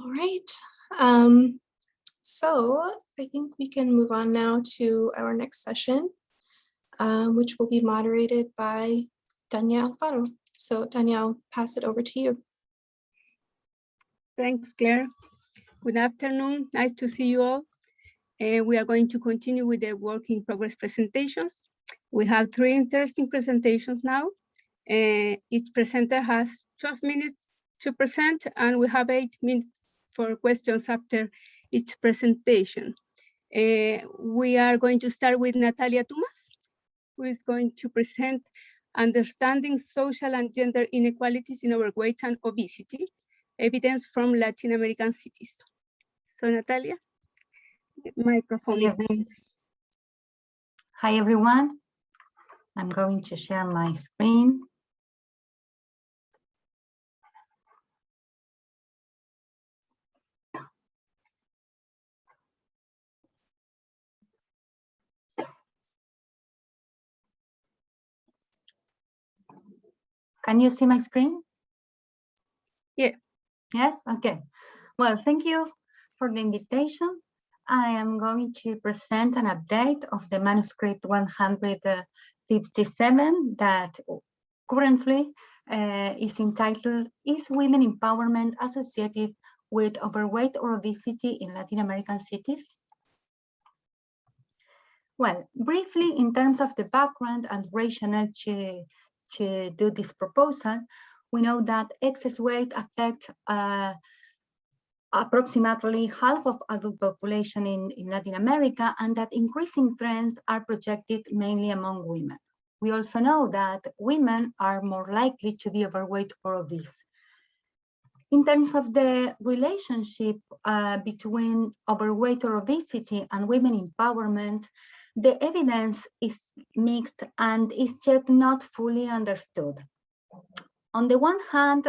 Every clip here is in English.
All right. So I think we can move on now to our next session, which will be moderated by Danielle Faro. So Danielle, pass it over to you. Thanks, Claire. Good afternoon. Nice to see you all. We are going to continue with the work in progress presentations. We have 3 interesting presentations now. Each presenter has 12 minutes to present, and we have 8 minutes for questions after each presentation. We are going to start with Natalia Tumas, who is going to present Understanding Social and Gender Inequalities in Overweight and Obesity, Evidence from Latin American Cities. So Natalia, the microphone is yours. Hi everyone. I'm going to share my screen. Can you see my screen? Yeah. Yes, okay. Well, thank you for the invitation. I am going to present an update of the manuscript 157 that currently is entitled, Is Women Empowerment Associated with Overweight or Obesity in Latin American Cities? Well, briefly, in terms of the background and rationale to do this proposal, we know that excess weight affects approximately half of adult population in Latin America, and that increasing trends are projected mainly among women. We also know that women are more likely to be overweight or obese. In terms of the relationship between overweight or obesity and women empowerment, the evidence is mixed and is yet not fully understood. On the one hand,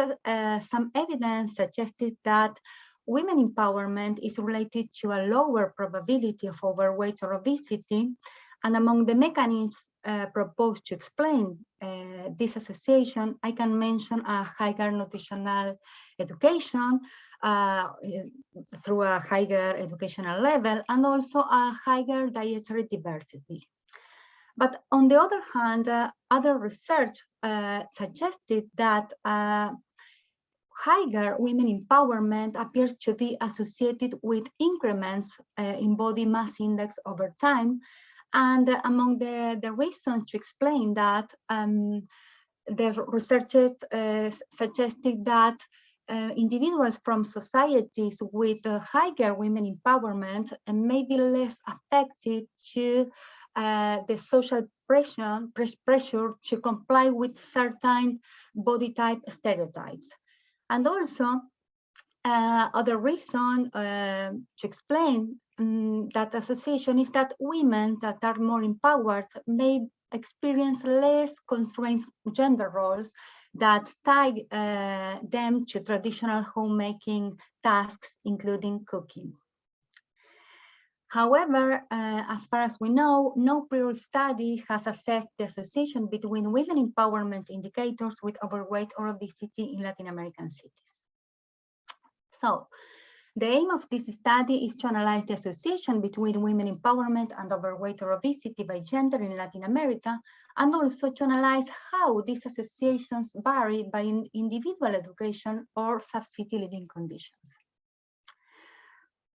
some evidence suggested that women empowerment is related to a lower probability of overweight or obesity, and among the mechanisms proposed to explain this association, I can mention a higher nutritional education through a higher educational level, and also a higher dietary diversity. But on the other hand, other research suggested that higher women empowerment appears to be associated with increments in body mass index over time. And among the reasons to explain that, the researchers suggested that individuals from societies with higher women empowerment may be less affected to the social pressure to comply with certain body type stereotypes. And also, other reason to explain that association is that women that are more empowered may experience less constrained gender roles that tie them to traditional homemaking tasks, including cooking. However, as far as we know, no prior study has assessed the association between women empowerment indicators with overweight or obesity in Latin American cities. So, the aim of this study is to analyze the association between women empowerment and overweight or obesity by gender in Latin America, and also to analyze how these associations vary by individual education or sub-city living conditions.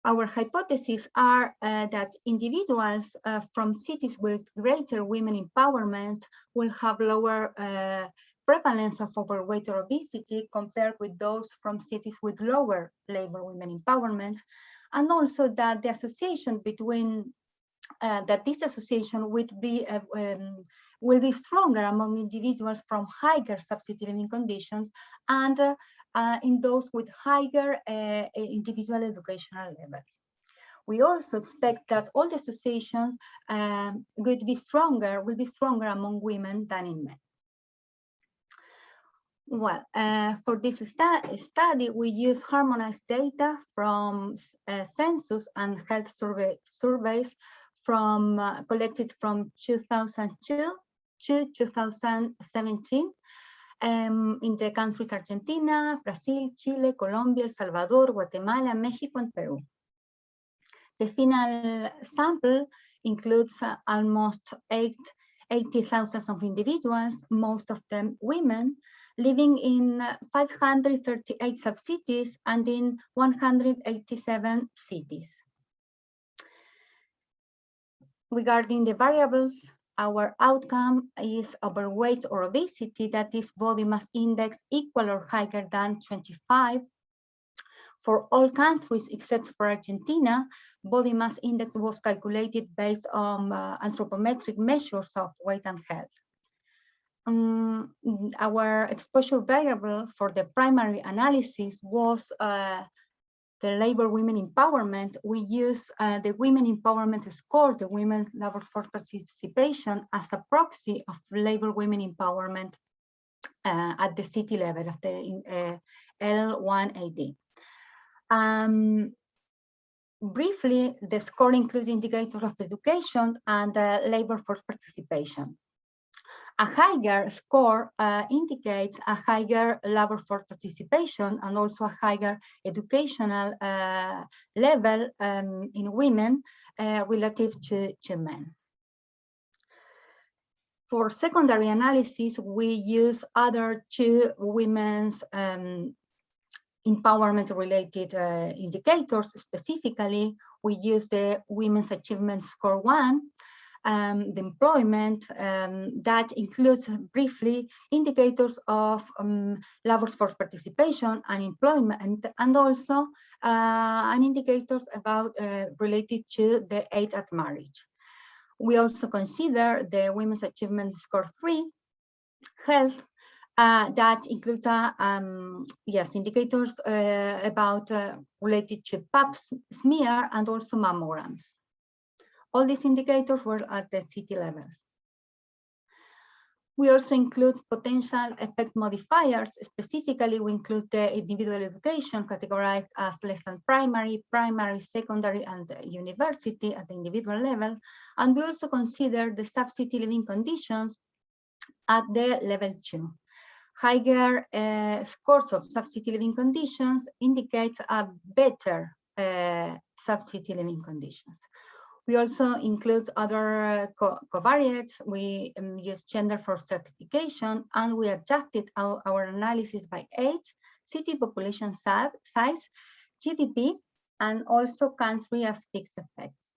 Our hypotheses are that individuals from cities with greater women empowerment will have lower prevalence of overweight or obesity compared with those from cities with lower labor women empowerment, and also that the association between this association will be stronger among individuals from higher sub-city living conditions and in those with higher individual educational level. We also expect that all the associations will be stronger among women than in men. Well, for this study, we use harmonized data from census and health surveys from collected from 2002 to 2017. in the countries Argentina, Brazil, Chile, Colombia, El Salvador, Guatemala, Mexico, and Peru. The final sample includes almost 80,000 of individuals, most of them women, living in 538 subcities and in 187 cities. Regarding the variables, our outcome is overweight or obesity, that is body mass index equal or higher than 25. For all countries except for Argentina, body mass index was calculated based on anthropometric measures of weight and health. Our exposure variable for the primary analysis was the labor women empowerment. We use the women empowerment score, the women's labor force participation, as a proxy of labor women empowerment at the city level of the L1AD. Briefly, the score includes indicators of education and labor force participation. A higher score indicates a higher labor force participation and also a higher educational level in women relative to men. For secondary analysis, we use other two women's empowerment-related indicators. Specifically, we use the Women's Achievement Score 1, the employment that includes briefly indicators of labor force participation and employment, and also indicators about related to the age at marriage. We also consider the Women's Achievement Score 3, health, that includes indicators about related to pap smear and also mammograms. All these indicators were at the city level. We also include potential effect modifiers. Specifically, we include the individual education categorized as less than primary, primary, secondary, and university at the individual level. And we also consider the sub-city living conditions at the level 2. Higher scores of sub-city living conditions indicates a better sub-city living conditions. We also include other covariates. We use gender for stratification, and we adjusted our analysis by age, city population size, GDP, and also country as fixed effects.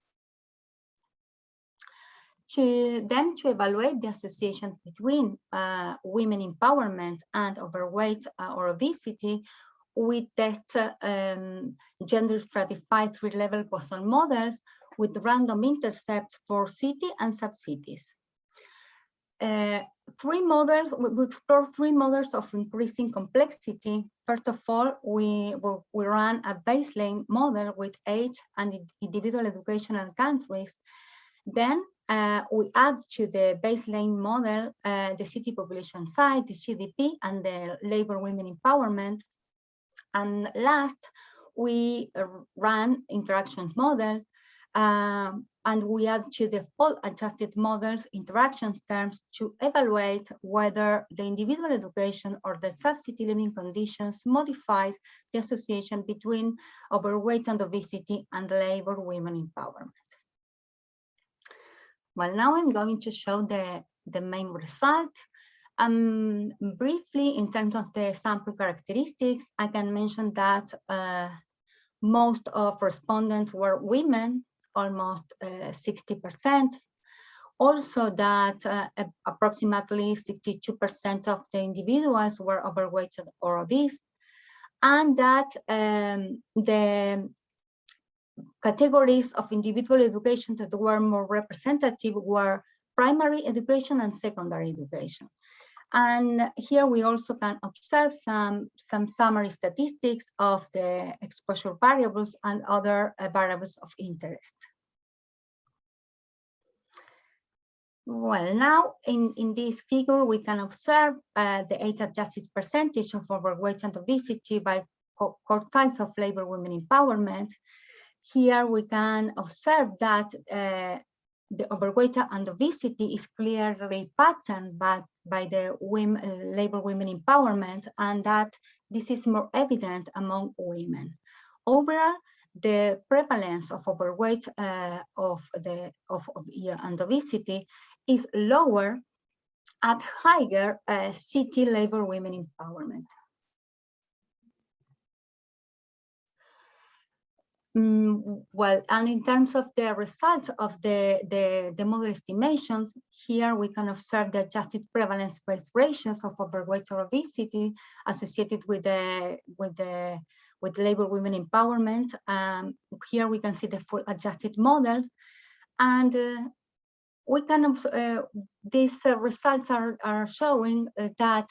To evaluate the association between women empowerment and overweight or obesity, we test gender stratified 3-level Poisson models with random intercepts for city and sub-cities. We explore 3 models of increasing complexity. First of all, we ran a baseline model with age and individual education and countries. Then we add to the baseline model the city population size, the GDP, and the labor women empowerment. And last, we ran interaction model, and we add to the full adjusted models interactions terms to evaluate whether the individual education or the sub-city living conditions modifies the association between overweight and obesity and labor women empowerment. Well, now I'm going to show the main result. Briefly, in terms of the sample characteristics, I can mention that most of respondents were women, almost 60%. Also that approximately 62% of the individuals were overweight or obese, and that the categories of individual education that were more representative were primary education and secondary education. And here we also can observe some summary statistics of the exposure variables and other variables of interest. Well, now in this figure, we can observe the age-adjusted percentage of overweight and obesity by quartiles of labor women empowerment. Here we can observe that the overweight and obesity is clearly patterned, but by the labor women empowerment, and that this is more evident among women. Overall, the prevalence of overweight and obesity is lower at higher city labor women empowerment. Well, and in terms of the results of the model estimations, here we can observe the adjusted prevalence-based ratios of overweight or obesity associated with labor women empowerment. Here we can see the full adjusted models, and we can these results are showing that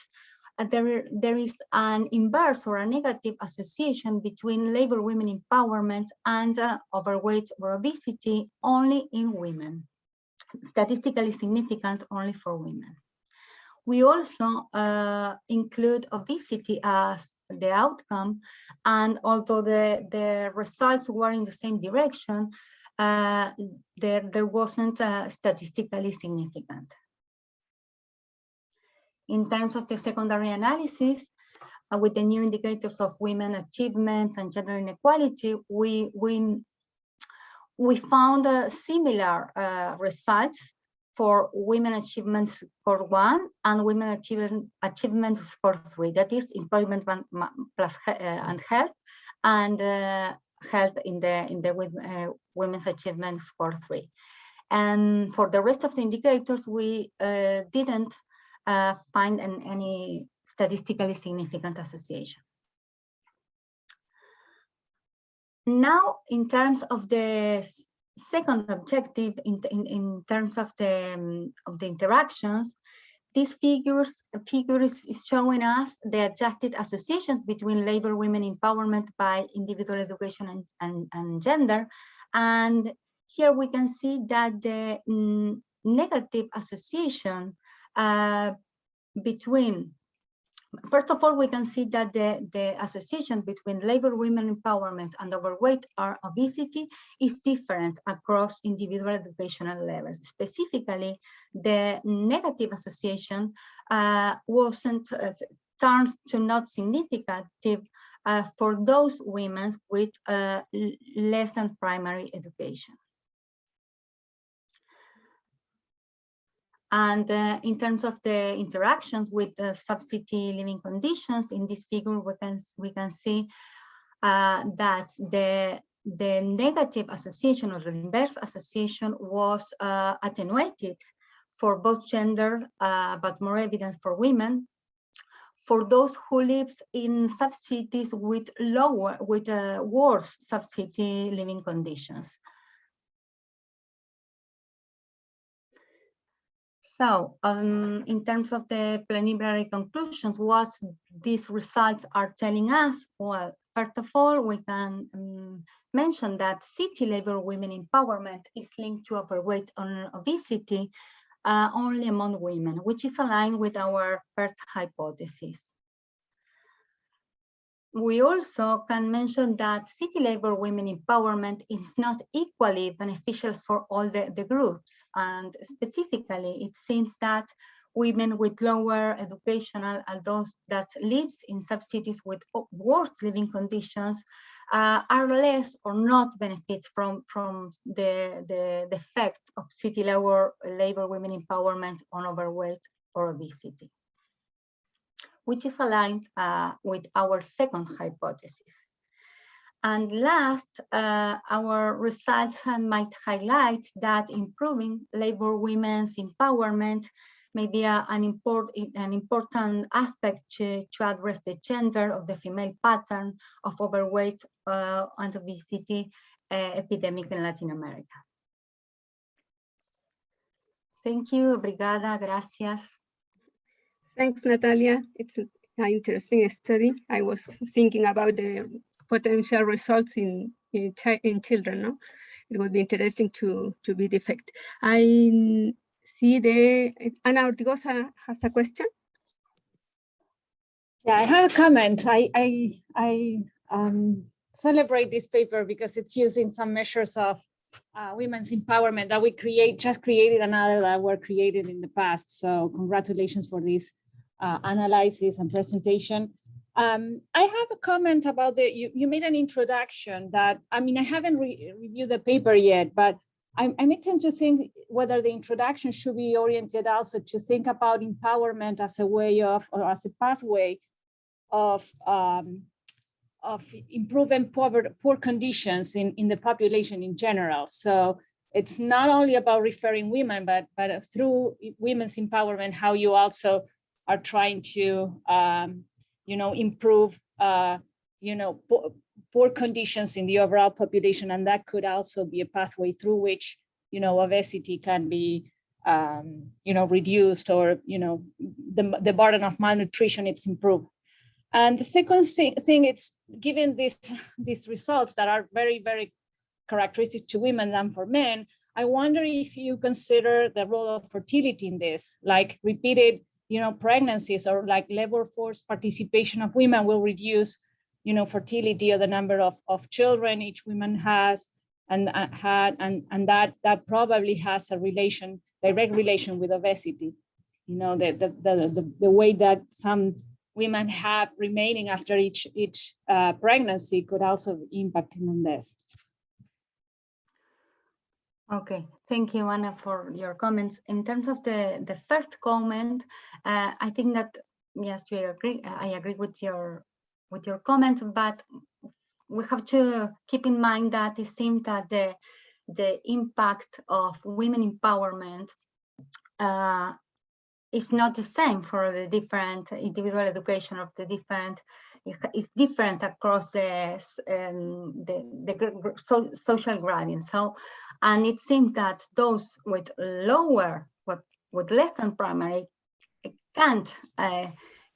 there is an inverse or a negative association between labor women empowerment and overweight or obesity only in women, statistically significant only for women. We also include obesity as the outcome, and although the results were in the same direction, there wasn't statistically significant. In terms of the secondary analysis, with the new indicators of women achievements and gender inequality, we found similar results for women achievement score 1 and women achievement score 3, that is employment plus and health, and health in the women's achievement score 3. And for the rest of the indicators, we didn't find any statistically significant association. Now, in terms of the second objective, in terms of the interactions, this figure is showing us the adjusted associations between labor women empowerment by individual education and gender. And here we can see that the negative association between, first of all, we can see that the association between labor women empowerment and overweight or obesity is different across individual educational levels. Specifically, the negative association turns to not significant for those women with less than primary education. And in terms of the interactions with sub-city living conditions, in this figure we can see that the negative association or the inverse association was attenuated for both gender, but more evident for women, for those who live in sub-cities with worse sub-city living conditions. So, in terms of the preliminary conclusions, what these results are telling us? Well, first of all, we can mention that city labor women empowerment is linked to overweight and obesity only among women, which is aligned with our first hypothesis. We also can mention that city labor women empowerment is not equally beneficial for all the groups. And specifically, it seems that women with lower educational and those that live in sub-cities with worse living conditions are less or not benefit from the effect of city labor women empowerment on overweight or obesity, which is aligned with our second hypothesis. And last, our results might highlight that improving labor women's empowerment may be an important aspect to address the gender of the female pattern of overweight and obesity epidemic in Latin America. Thank you, obrigada, gracias. Thanks, Natalia. It's an interesting study. I was thinking about the potential results in children. No? It would be interesting to be the effect. I see Ana Ortigosa has a question. Yeah, I have a comment. I celebrate this paper because it's using some measures of women's empowerment that we just created another that were created in the past. So congratulations for this analysis and presentation. I have a comment about you made an introduction that, I mean, I haven't reviewed the paper yet, but I tend to think whether the introduction should be oriented also to think about empowerment as a way of, or as a pathway of improving poor conditions in the population in general. So it's not only about referring women, but through women's empowerment, how you also are trying to, improve, poor conditions in the overall population. And that could also be a pathway through which, obesity can be, reduced, or, the burden of malnutrition, it's improved. And the second thing, it's given these results that are very, very characteristic to women than for men, I wonder if you consider the role of fertility in this, like repeated, pregnancies, or like labor force participation of women will reduce, fertility, or the number of children each woman has and had, and that probably has a direct relation with obesity. The way that some women have remaining after each pregnancy could also impact on this. Okay, thank you, Anna, for your comments. In terms of the first comment, I think that yes, I agree with your comment, but we have to keep in mind that it seems that the impact of women empowerment is not the same for the different individual education of the different. It's different across the social gradient. So, and it seems that those with lower, with less than primary, can't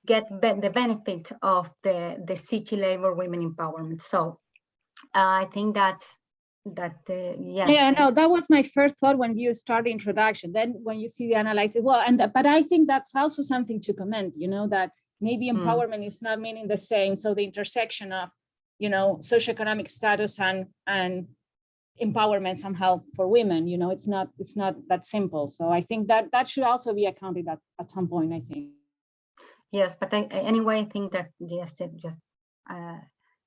get the benefit of the city labor women empowerment. So, I think that yes. Yeah, no, that was my first thought when you start the introduction. Then when you see the analysis, well, but I think that's also something to comment, that maybe empowerment is not meaning the same. So the intersection of, socioeconomic status and empowerment somehow for women, it's not that simple. So I think that should also be accounted at some point, I think. Yes, but anyway, I think that yes,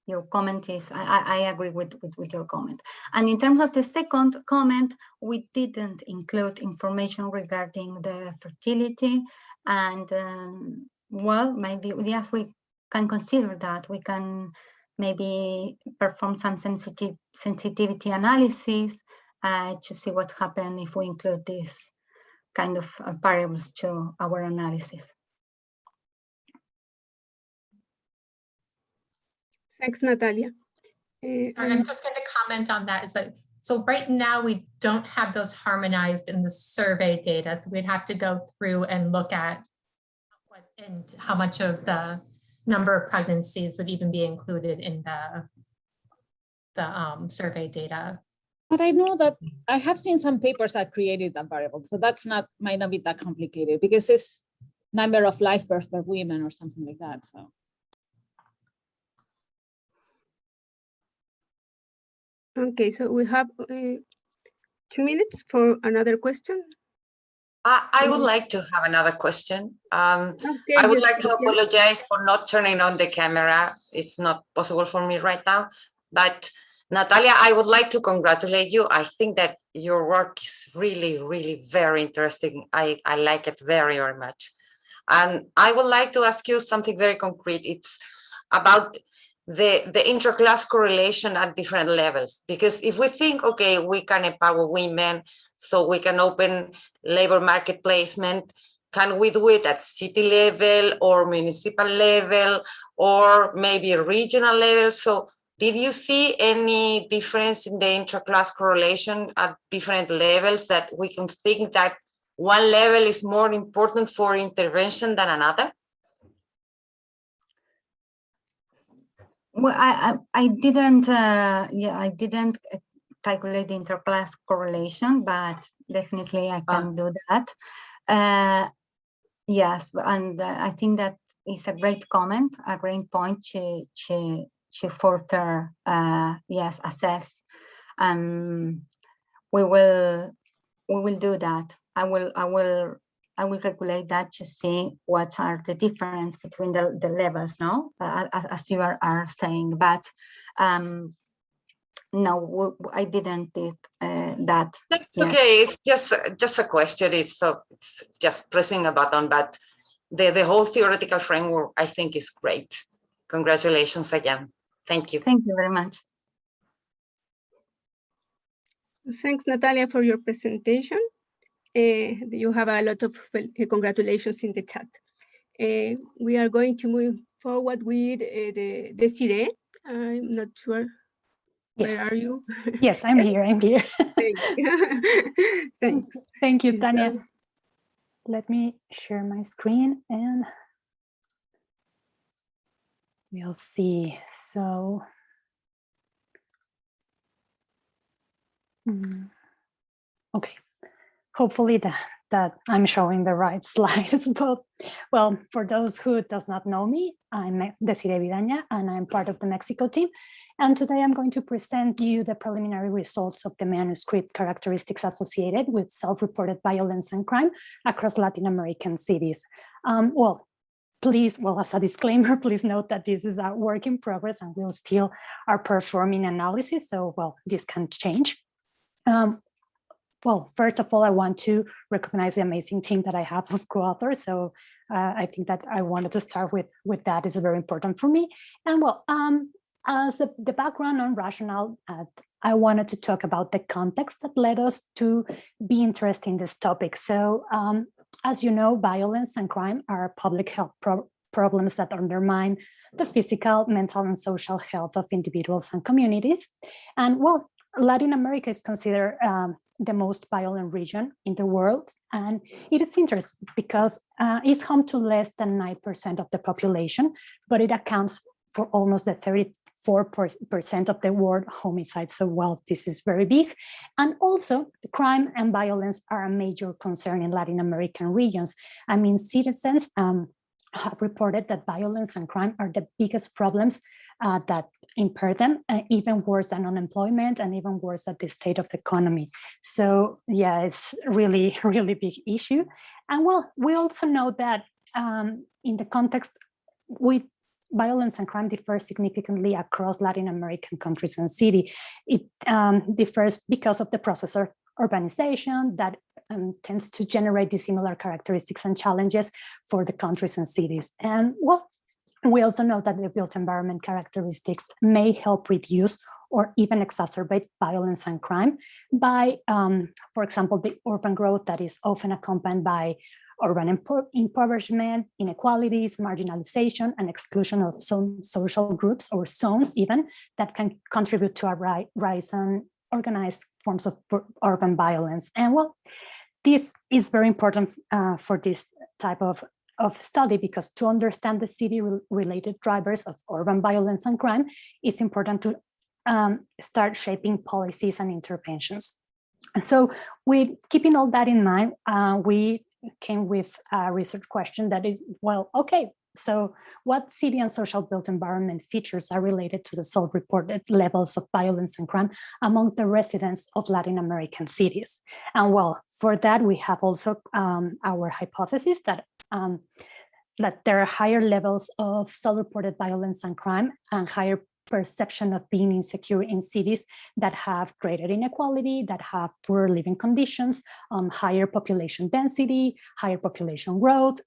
your comment is, I agree with your comment. And in terms of the second comment, we didn't include information regarding the fertility. And well, maybe, yes, we can consider that. We can maybe perform some sensitivity analysis to see what happens if we include these kind of variables to our analysis. Thanks, Natalia. I'm just going to comment on that. Is that so? Right now, we don't have those harmonized in the survey data, so we'd have to go through and look at what and how much of the number of pregnancies would even be included in the survey data. But I know that I have seen some papers that created that variable, so might not be that complicated because it's number of live births per women or something like that. So. Okay, so we have 2 minutes for another question. I would like to have another question. Okay, I would like to apologize for not turning on the camera. It's not possible for me right now. But Natalia, I would like to congratulate you. I think that your work is really, really very interesting. I like it very, very much. And I would like to ask you something very concrete. It's about the intra-class correlation at different levels. Because if we think, okay, we can empower women, so we can open labor market placement, can we do it at city level or municipal level or maybe regional level? So did you see any difference in the intra-class correlation at different levels that we can think that one level is more important for intervention than another? Well, I didn't calculate the interclass correlation, but definitely I can do that. Yes, and I think that is a great comment, a great point to further yes, assess and we will do that. I will calculate that to see what are the difference between the levels, no, as you are saying. But no, I didn't did that. That's yet. okay. It's just a question. It's just pressing a button, but the whole theoretical framework, I think, is great. Congratulations again. Thank you. Thank you very much. Thanks, Natalia, for your presentation. You have a lot of congratulations in the chat. We are going to move forward with the Desiree. I'm not sure. Yes. Where are you? Yes, I'm here. I'm here. Thanks. Thank you, Tanya. Let me share my screen and we'll see. So, okay. Hopefully that I'm showing the right slides. But well, for those who does not know me, I'm Desiree Vidaña and I'm part of the Mexico team. And today I'm going to present you the preliminary results of the manuscript characteristics associated with self-reported violence and crime across Latin American cities. Please, as a disclaimer, please note that this is a work in progress and we'll still are performing analysis. So, well, this can change. Well, first of all, I want to recognize the amazing team that I have of co-authors. So I think that I wanted to start with that. It's very important for me. And well, as the background on rationale, I wanted to talk about the context that led us to be interested in this topic. So as you know, violence and crime are public health problems that undermine the physical, mental, and social health of individuals and communities. And well, Latin America is considered the most violent region in the world. And it is interesting because it's home to less than 9% of the population, but it accounts for almost the 34% of the world homicides. So, well, this is very big. And also crime and violence are a major concern in Latin American regions. I mean, citizens have reported that violence and crime are the biggest problems that impair them, even worse than unemployment and even worse than the state of the economy. So yeah, it's really, really big issue. And well, we also know that in the context, violence and crime differ significantly across Latin American countries and cities. It differs because of the process of urbanization that tends to generate dissimilar characteristics and challenges for the countries and cities. And well, we also know that the built environment characteristics may help reduce or even exacerbate violence and crime by, for example, the urban growth that is often accompanied by urban impoverishment, inequalities, marginalization, and exclusion of some social groups or zones even that can contribute to a rise in organized forms of urban violence. And well, this is very important for this type of study because to understand the city-related drivers of urban violence and crime, it's important to start shaping policies and interventions. So with keeping all that in mind, we came with a research question that is, well, okay, so what city and social built environment features are related to the self-reported levels of violence and crime among the residents of Latin American cities? And well, for that, we have also our hypothesis that there are higher levels of self-reported violence and crime and higher perception of being insecure in cities that have greater inequality, that have poor living conditions, higher population density, higher population growth,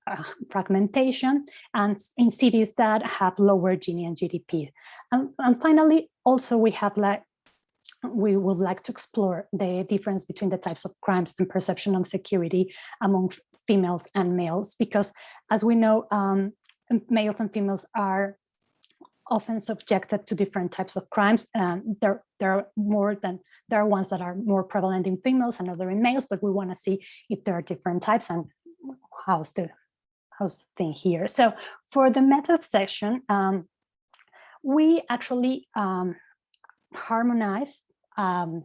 fragmentation, and in cities that have lower Gini and GDP. And finally, also we would like to explore the difference between the types of crimes and perception of security among females and males, because as we know, males and females are often subjected to different types of crimes. There are ones that are more prevalent in females and other in males, but we want to see if there are different types and how's the thing here. So for the method section, we actually harmonized a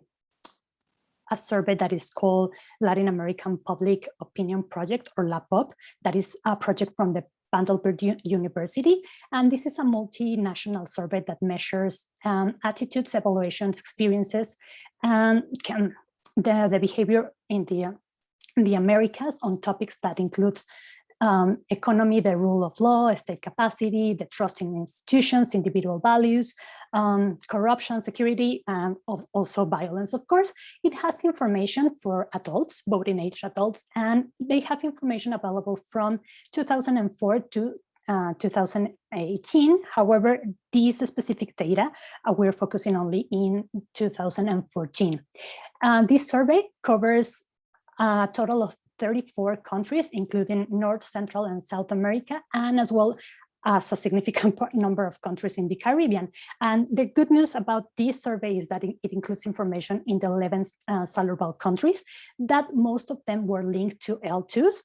survey that is called Latin American Public Opinion Project, or LAPOP, that is a project from the Vanderbilt University. And this is a multinational survey that measures attitudes, evaluations, experiences, and the behavior in the Americas on topics that includes economy, the rule of law, state capacity, the trust in institutions, individual values, corruption, security, and also violence, of course. It has information for adults, voting age adults, and they have information available from 2004 to 2018. However, these specific data, we're focusing only in 2014. This survey covers a total of 34 countries, including North, Central, and South America, and as well as a significant number of countries in the Caribbean. And the good news about this survey is that it includes information in the 11 Salurban countries, that most of them were linked to L2s.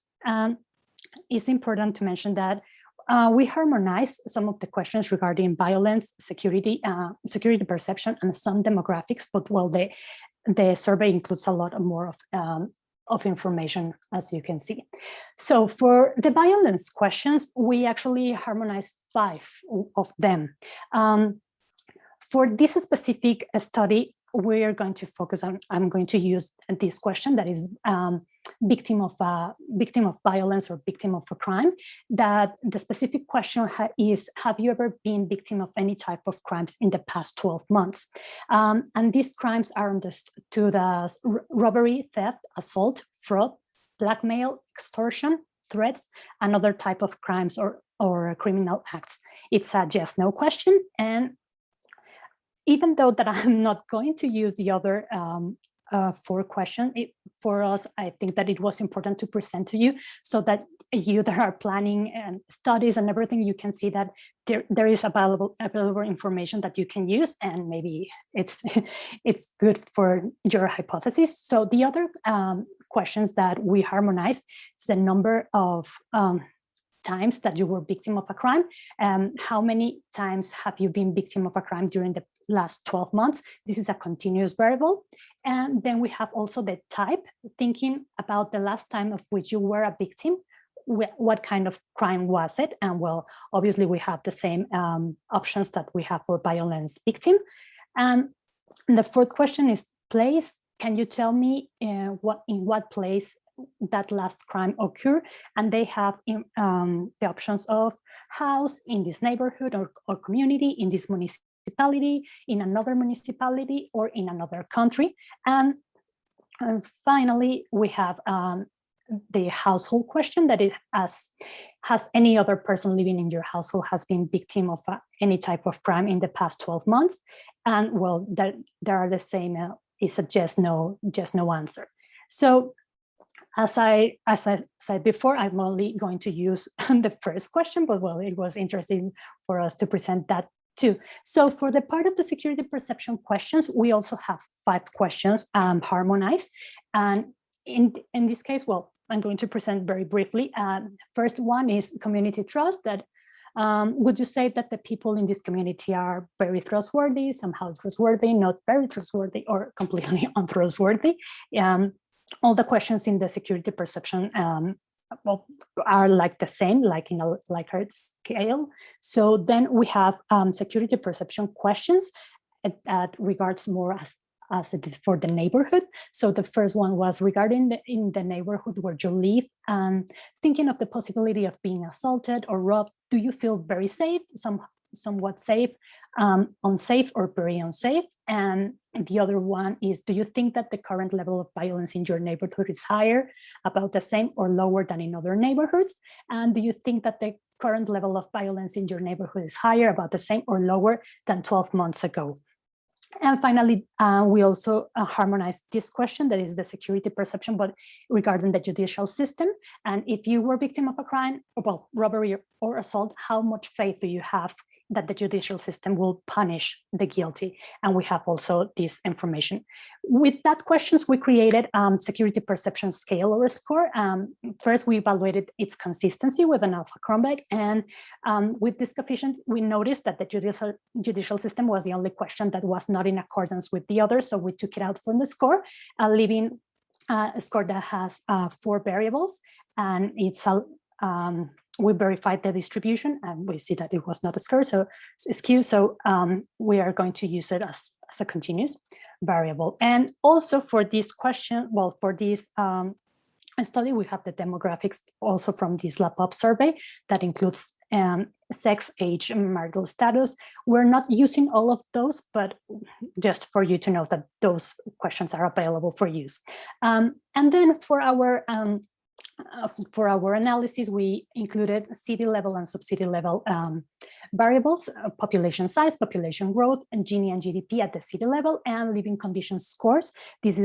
It's important to mention that we harmonized some of the questions regarding violence, security perception, and some demographics, but well, the survey includes a lot more of information, as you can see. So for the violence questions, we actually harmonized 5 of them. For this specific study, we're going to focus on, I'm going to use this question, that is victim of violence or victim of a crime. That the specific question is, have you ever been victim of any type of crimes in the past 12 months? And these crimes are understood as robbery, theft, assault, fraud, blackmail, extortion, threats, and other type of crimes or criminal acts. It's a yes/no question, and even though that I'm not going to use the other 4 questions, for us, I think that it was important to present to you so that you that are planning and studies and everything, you can see that there is available information that you can use, and maybe it's good for your hypothesis. So the other questions that we harmonized is the number of times that you were victim of a crime. How many times have you been victim of a crime during the last 12 months? This is a continuous variable. And then we have also the type, thinking about the last time of which you were a victim, what kind of crime was it? And well, obviously we have the same options that we have for violence victim. And the 4th question is place. Can you tell me in what place that last crime occurred? And they have the options of house, in this neighborhood or community, in this municipality, in another municipality, or in another country. And finally, we have the household question, that it has any other person living in your household has been victim of any type of crime in the past 12 months. And well, there are the same, it's a yes/no answer. So as I said before, I'm only going to use the first question, but well, it was interesting for us to present that too. So for the part of the security perception questions, we also have 5 questions harmonized. And in this case, well, I'm going to present very briefly. First one is community trust. That would you say that the people in this community are very trustworthy, somehow trustworthy, not very trustworthy, or completely untrustworthy? All the questions in the security perception are like the same, like in a Likert scale. So then we have security perception questions that regards more as it is for the neighborhood. So the first one was regarding in the neighborhood where you live, thinking of the possibility of being assaulted or robbed. Do you feel very safe, somewhat safe, unsafe, or very unsafe? And the other one is, do you think that the current level of violence in your neighborhood is higher, about the same, or lower than in other neighborhoods? And do you think that the current level of violence in your neighborhood is higher, about the same, or lower than 12 months ago? And finally, we also harmonized this question, that is the security perception, but regarding the judicial system. And if you were victim of a crime, well, robbery or assault, how much faith do you have that the judicial system will punish the guilty? And we have also this information. With that questions, we created security perception scale or score. First, we evaluated its consistency with an alpha Cronbach, and with this coefficient, we noticed that the judicial system was the only question that was not in accordance with the others, so we took it out from the score, leaving a score that has 4 variables, and it's we verified the distribution, and we see that it was not a skew, so we are going to use it as a continuous. variable. And also for this question, well, for this study, we have the demographics also from this LabUp survey that includes sex, age, and marital status. We're not using all of those, but just for you to know that those questions are available for use. And then for our analysis, we included city level and sub-city level variables, population size, population growth, and Gini and GDP at the city level, and living conditions scores. These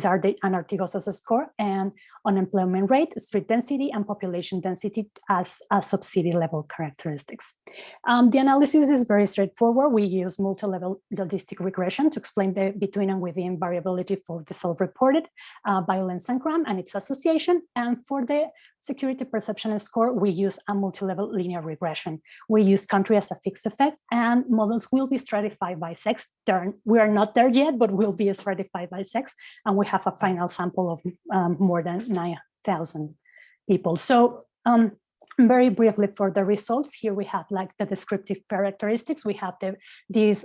are the Anartigos as a score, and unemployment rate, street density, and population density as sub-city level characteristics. The analysis is very straightforward. We use multi-level logistic regression to explain the between and within variability for the self-reported violence and crime and its association. And for the security perception score, we use a multi-level linear regression. We use country as a fixed effect, and models will be stratified by sex. We are not there yet, but will be stratified by sex. And we have a final sample of more than 9,000 people. So very briefly for the results, here we have like the descriptive characteristics. We have these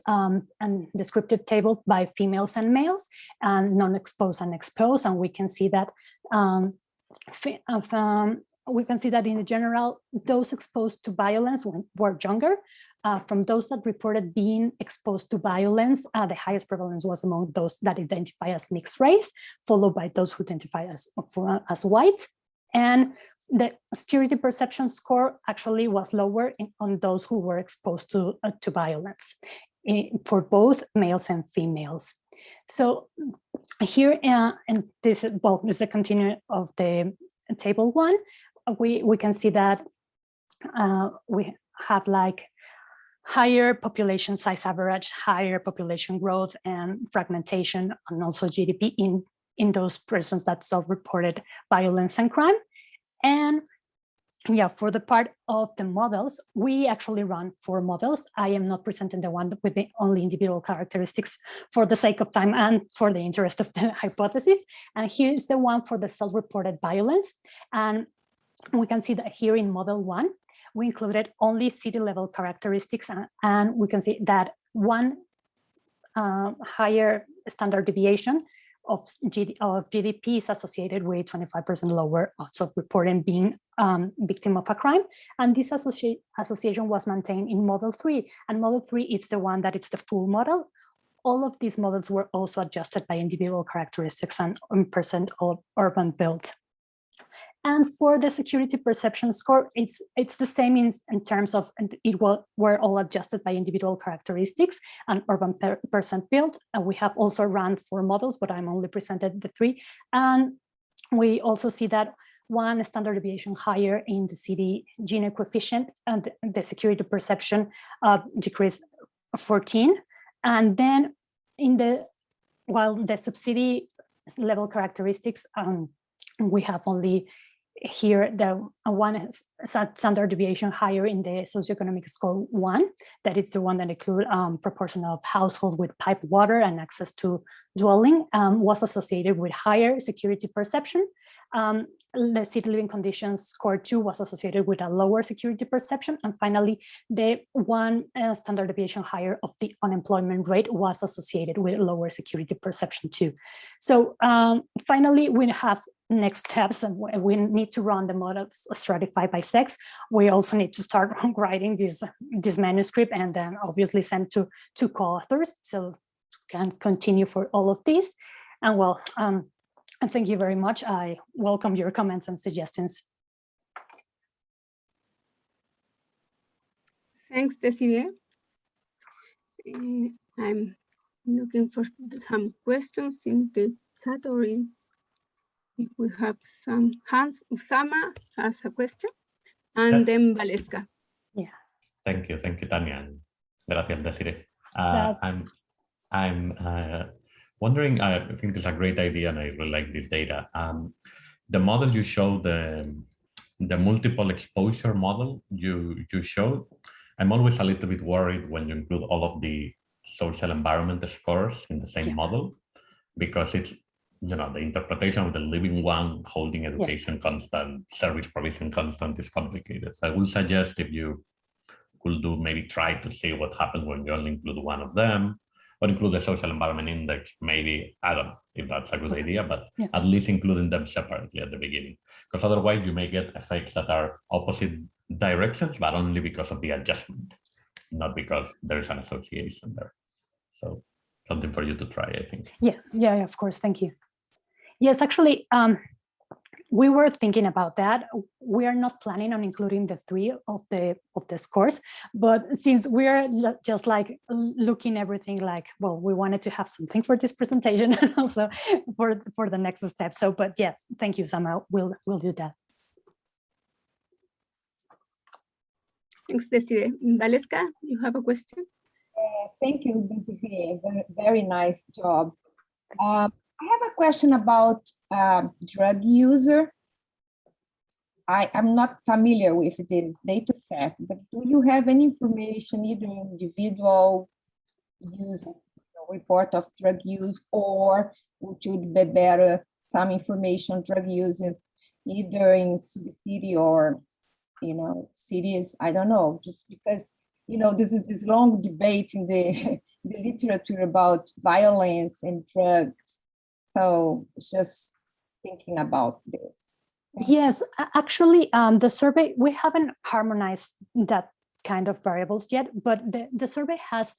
descriptive table by females and males, and non-exposed and exposed. And we can see that in general, those exposed to violence were younger. From those that reported being exposed to violence, the highest prevalence was among those that identify as mixed race, followed by those who identify as white. And the security perception score actually was lower on those who were exposed to violence for both males and females. So here, and this is a continuation of the table 1. We can see that we have like higher population size average, higher population growth and fragmentation, and also GDP in those persons that self-reported violence and crime. And yeah, for the part of the models, we actually run 4 models. I am not presenting the one with the only individual characteristics for the sake of time and for the interest of the hypothesis. And here's the one for the self-reported violence. And we can see that here in model 1, we included only city level characteristics, and we can see that one higher standard deviation of GDP is associated with 25% lower odds of reporting being victim of a crime. And this association was maintained in model 3. And model 3 is the one that is the full model. All of these models were also adjusted by individual characteristics and percent of urban built. And for the security perception score, it's the same in terms of were all adjusted by individual characteristics and urban percent built. And we have also run 4 models, but I'm only presented the 3. And we also see that one standard deviation higher in the city Gini coefficient, and the security perception decreased 14. And then while the subsidy level characteristics, we have only here the one standard deviation higher in the socioeconomic score 1, that is the one that include proportion of household with piped water and access to dwelling, was associated with higher security perception. The city living conditions score 2 was associated with a lower security perception. And finally, the one standard deviation higher of the unemployment rate was associated with lower security perception too. So finally, we have next steps, and we need to run the models stratified by sex. We also need to start writing this manuscript and then obviously send to co-authors so can continue for all of these. And well, thank you very much. I welcome your comments and suggestions. Thanks, Desiree. I'm looking for some questions in the chat or if we have some hands. Usama has a question, and then Valeska. Yeah. Thank you, Tanya, and gracias, Desiree. I'm wondering. I think it's a great idea, and I really like this data. The model you showed, the multiple exposure model you showed, I'm always a little bit worried when you include all of the social environment scores in the same model, because it's, the interpretation of the living one, holding education constant, service provision constant is complicated. So I would suggest if you could maybe try to see what happens when you only include one of them, or include the social environment index. Maybe, I don't know if that's a good idea, but Yeah. at least including them separately at the beginning, because otherwise you may get effects that are opposite directions, but only because of the adjustment, not because there's an association there. So something for you to try, I think. Yeah, of course. Thank you. Yes, actually, we were thinking about that. We are not planning on including the 3 of the scores, but since we're just like looking everything like, well, we wanted to have something for this presentation and also for the next step. So, but yes, thank you, Samuel. We'll do that. Thanks, Desiree. Valeska, you have a question? Thank you, Desiree. Very nice job. I have a question about drug user. I'm not familiar with this data set, but do you have any information, either individual use report of drug use, or would it be better some information on drug use either in city or cities? I don't know, just because this is this long debate in the literature about violence and drugs. So just thinking about this. Yes, actually, the survey, we haven't harmonized that kind of variables yet, but the survey has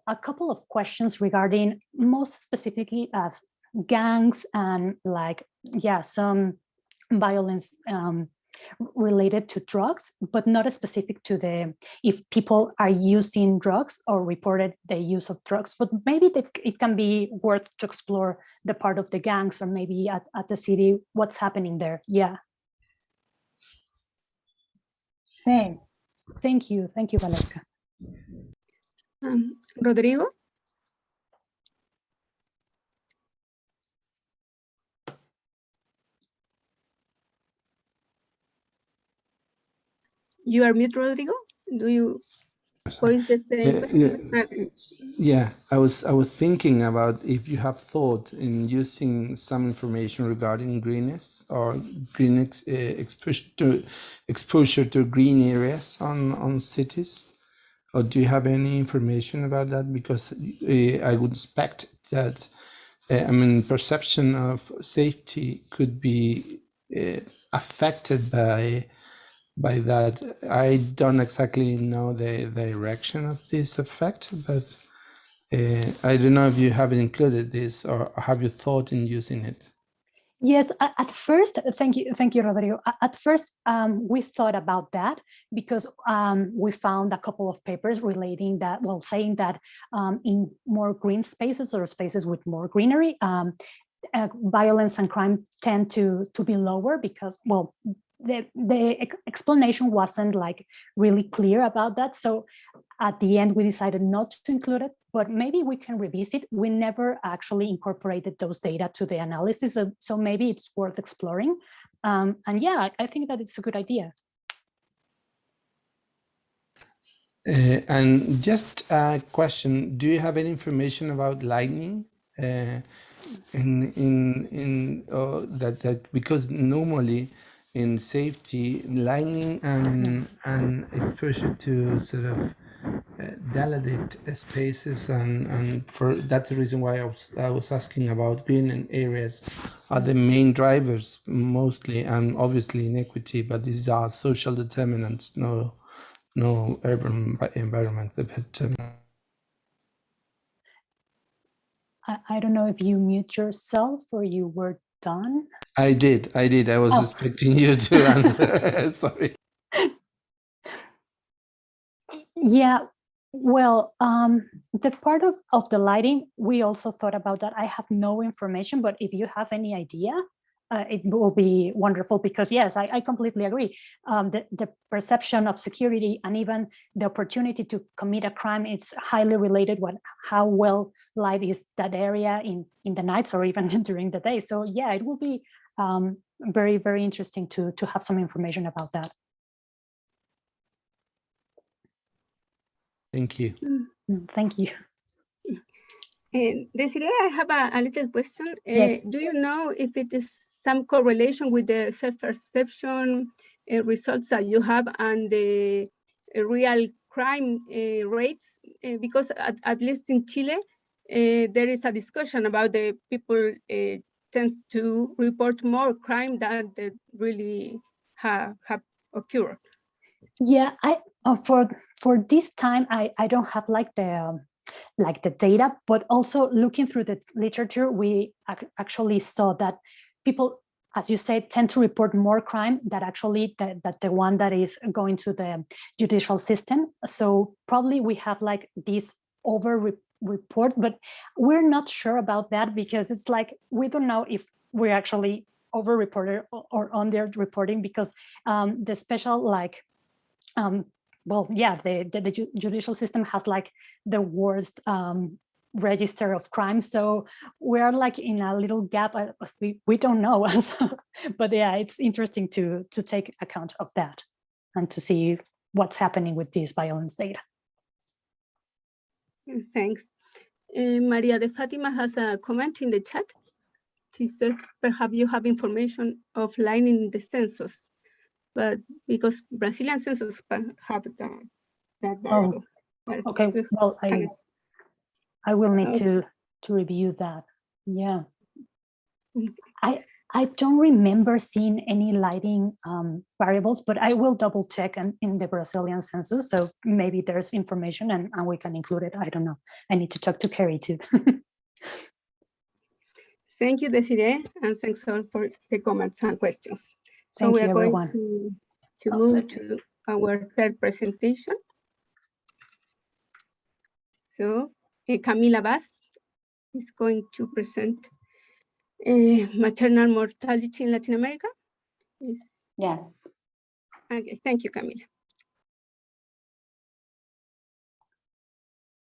a couple of questions regarding most specifically gangs and some violence related to drugs, but not as specific to if people are using drugs or reported the use of drugs. But maybe it can be worth to explore the part of the gangs, or maybe at the city, what's happening there. Yeah. Thank you, Valeska. Rodrigo? You are mute, Rodrigo. Do you voice the same question? Yeah, I was thinking about if you have thought in using some information regarding greenness or green exposure to green areas on cities, or do you have any information about that? Because I would expect that perception of safety could be affected by that. I don't exactly know the direction of this effect, but I don't know if you have included this or have you thought in using it? Yes, at first, thank you, Rodrigo. At first, we thought about that because we found a couple of papers relating that, well, saying that in more green spaces or spaces with more greenery, violence and crime tend to be lower because, well, the explanation wasn't really clear about that. So at the end, we decided not to include it, but maybe we can revisit. We never actually incorporated those data to the analysis, so maybe it's worth exploring. And yeah, I think that it's a good idea. And just a question: do you have any information about lightning? That because normally in safety, lightning and exposure to sort of dilated spaces, and for that's the reason why I was asking about green areas are the main drivers mostly, and obviously inequity, but these are social determinants, no urban environment. I don't know if you mute yourself or you were done. I did. I was expecting you to answer. Sorry. Yeah, well, the part of the lighting, we also thought about that. I have no information, but if you have any idea, it will be wonderful, because yes, I completely agree. The perception of security and even the opportunity to commit a crime, it's highly related with how well light is that area in the nights or even during the day. So yeah, it will be very, very interesting to have some information about that. Thank you. Thank you. Desiree, I have a little question. Yes. Do you know if it is some correlation with the self-perception results that you have and the real crime rates because at least in Chile, there is a discussion about the people tend to report more crime than they really have occurred. Yeah, for this time, I don't have like the data, but also looking through the literature, we actually saw that people, as you said, tend to report more crime that actually that the one that is going to the judicial system. So probably we have like this report, but we're not sure about that because it's like we don't know if we're actually over-reported or under-reporting because the special like well, yeah, the judicial system has like the worst register of crime, so we're like in a little gap. We don't know, but yeah, it's interesting to take account of that and to see what's happening with this violence data. Thanks. Maria de Fatima has a comment in the chat. She says, perhaps you have information offline in the census, but because Brazilian census have that variable. Well, Okay, well, I will need to review that. Yeah. I don't remember seeing any lighting variables, but I will double check in the Brazilian census. So maybe there's information and we can include it. I don't know. I need to talk to Carrie too. Thank you, Desiree, and thanks all for the comments and questions. So Thank we you, are going everyone. to move to our third presentation. So Camila Vaz is going to present maternal mortality in Latin America. Yes. Okay, thank you, Camila.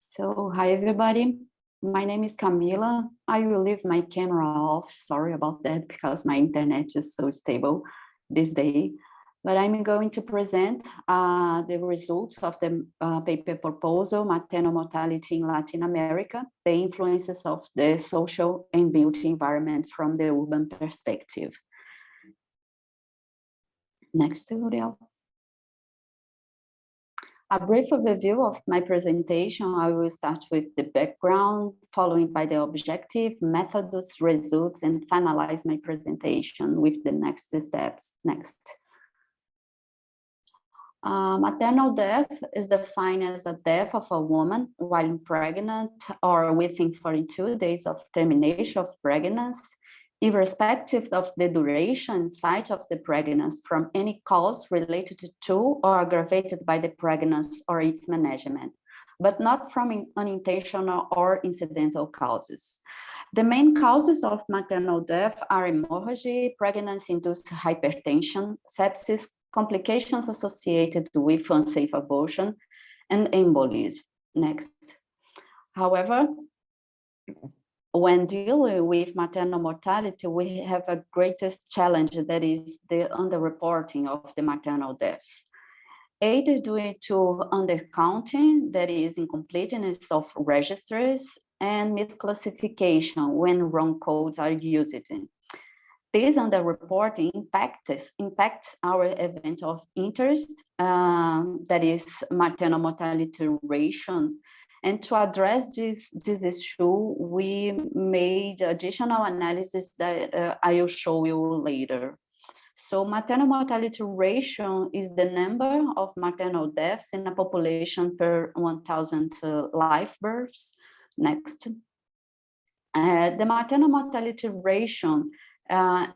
So, hi everybody. My name is Camila. I will leave my camera off. Sorry about that because my internet is so stable this day. But I'm going to present the results of the paper proposal, Maternal Mortality in Latin America, the influences of the social and built environment from the urban perspective. Next, Uriel. A brief overview of my presentation. I will start with the background, followed by the objective, methods, results, and finalize my presentation with the next steps. Next. Maternal death is defined as a death of a woman while pregnant or within 42 days of termination of pregnancy, irrespective of the duration and site of the pregnancy from any cause related to or aggravated by the pregnancy or its management, but not from unintentional or incidental causes. The main causes of maternal death are hemorrhage, pregnancy-induced hypertension, sepsis, complications associated with unsafe abortion, and embolism. Next. However, when dealing with maternal mortality, we have a greatest challenge, that is the underreporting of the maternal deaths. Either due to undercounting, that is incompleteness of registers, and misclassification when wrong codes are used. This underreporting impacts our event of interest, that is maternal mortality ratio. And to address this issue, we made additional analysis that I will show you later. So maternal mortality ratio is the number of maternal deaths in a population per 1,000 live births. Next. The maternal mortality ratio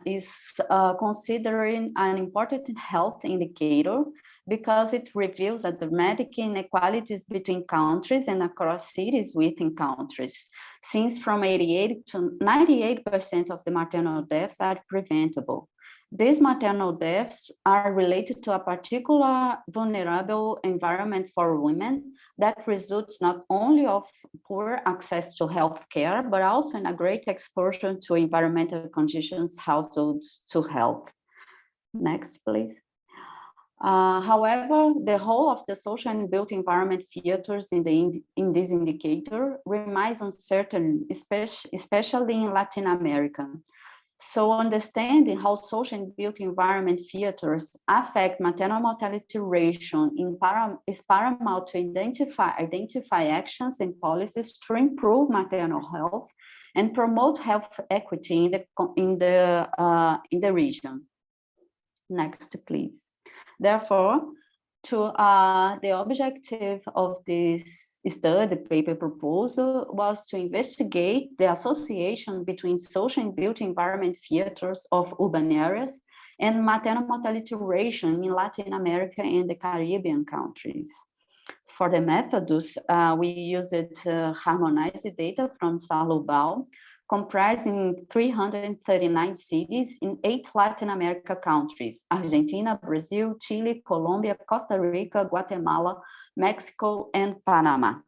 is considering an important health indicator because it reveals the dramatic inequalities between countries and across cities within countries, since from 88 to 98% of the maternal deaths are preventable. These maternal deaths are related to a particular vulnerable environment for women that results not only of poor access to health care, but also in a great exposure to environmental conditions, households to health. Next, please. However, the whole of the social and built environment features in this indicator remains uncertain, especially in Latin America. So understanding how social and built environment factors affect maternal mortality ratio is paramount to identify actions and policies to improve maternal health and promote health equity in the region. Next, please. Therefore, the objective of this study paper proposal was to investigate the association between social and built environment factors of urban areas and maternal mortality ratio in Latin America and the Caribbean countries. For the methods, we used harmonized data from Salubal, comprising 339 cities in 8 Latin America countries: Argentina, Brazil, Chile, Colombia, Costa Rica, Guatemala, Mexico, and Panama.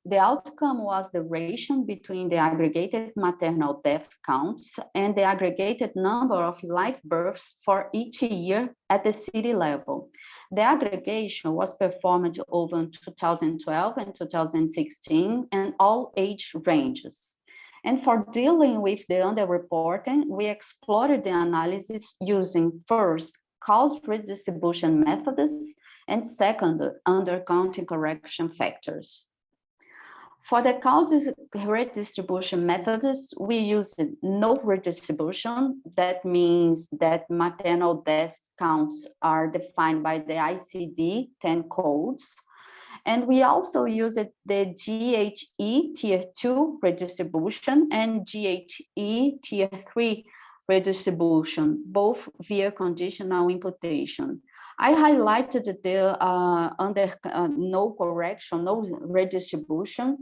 The outcome was the ratio between the aggregated maternal death counts and the aggregated number of live births for each year at the city level. The aggregation was performed over 2012 and 2016 and all age ranges. And for dealing with the underreporting, we explored the analysis using first, cause redistribution methods, and second, undercounting correction factors. For the causes redistribution methods, we used no redistribution. That means that maternal death counts are defined by the ICD-10 codes. And we also used the GHE Tier 2 redistribution and GHE Tier 3 redistribution, both via conditional imputation. I highlighted the under no correction, no redistribution,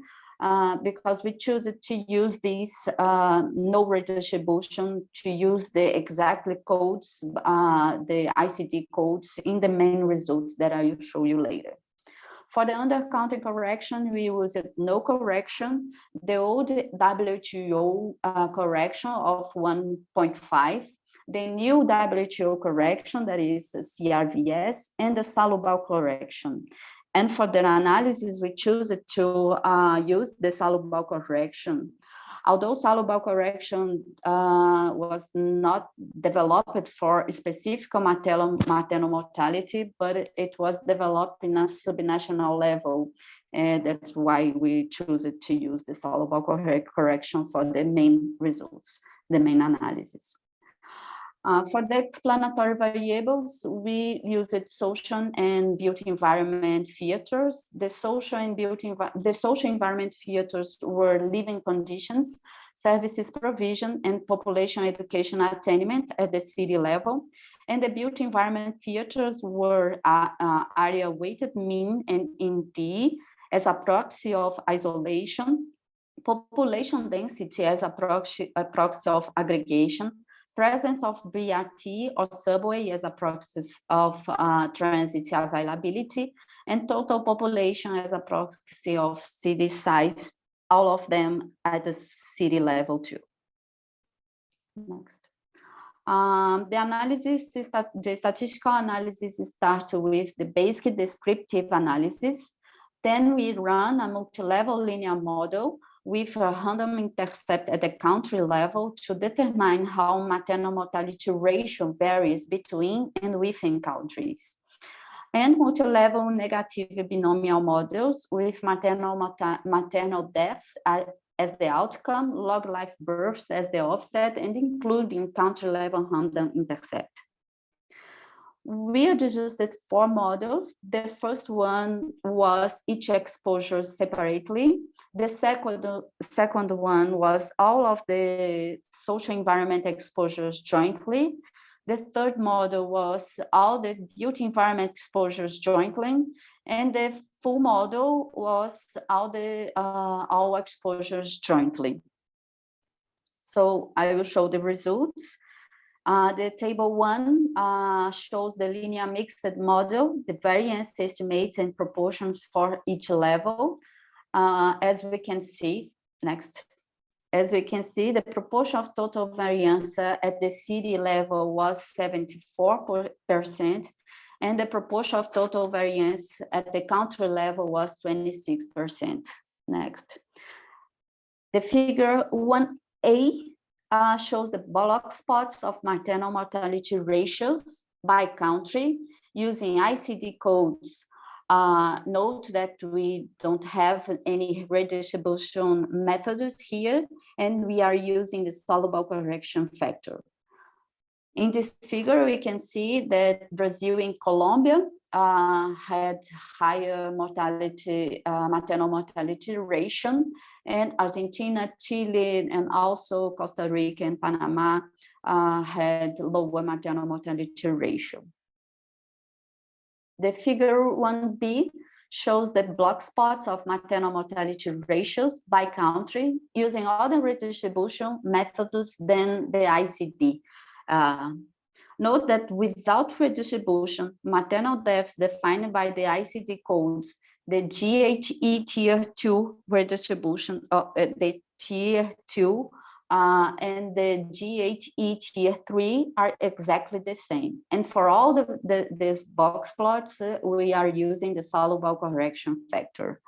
because we chose to use this no redistribution to use the exactly codes, the ICD codes in the main results that I will show you later. For the undercounting correction, we used no correction, the old WTO correction of 1.5, the new WTO correction, that is CRVS, and the Salubal correction. And for the analysis, we choose to use the Salubal correction. Although Salubal correction was not developed for specific maternal mortality, but it was developed in a subnational level. And that's why we chose to use the Salubal correction for the main results, the main analysis. For the explanatory variables, we used social and built environment factors. The social environment factors were living conditions, services provision, and population education attainment at the city level. And the built environment factors were area weighted mean and IND as a proxy of isolation, population density as a proxy of aggregation, presence of BRT or subway as a proxy of transit availability, and total population as a proxy of city size, all of them at the city level too. Next. The statistical analysis starts with the basic descriptive analysis. Then we run a multi-level linear model with a random intercept at the country level to determine how maternal mortality ratio varies between and within countries. And multi-level negative binomial models with maternal deaths as the outcome, log live births as the offset, and including country level random intercept. We adjusted 4 models. The first one was each exposure separately. The second one was all of the social environment exposures jointly. The third model was all the built environment exposures jointly. And the full model was all exposures jointly. So I will show the results. The table 1 shows the linear mixed model, the variance estimates and proportions for each level. As we can see, next. As we can see, the proportion of total variance at the city level was 74%, and the proportion of total variance at the country level was 26%. Next. The figure 1A shows the block spots of maternal mortality ratios by country using ICD codes. Note that we don't have any redistribution methods here, and we are using the soluble correction factor. In this figure, we can see that Brazil and Colombia had higher mortality, maternal mortality ratio, and Argentina, Chile, and also Costa Rica and Panama had lower maternal mortality ratio. The figure 1b shows the block spots of maternal mortality ratios by country using other redistribution methods than the ICD. Note that without redistribution, maternal deaths defined by the ICD codes, the GHE tier 2 redistribution, the tier 2 and the GHE tier 3 are exactly the same. And for all these box plots, we are using the soluble correction factor.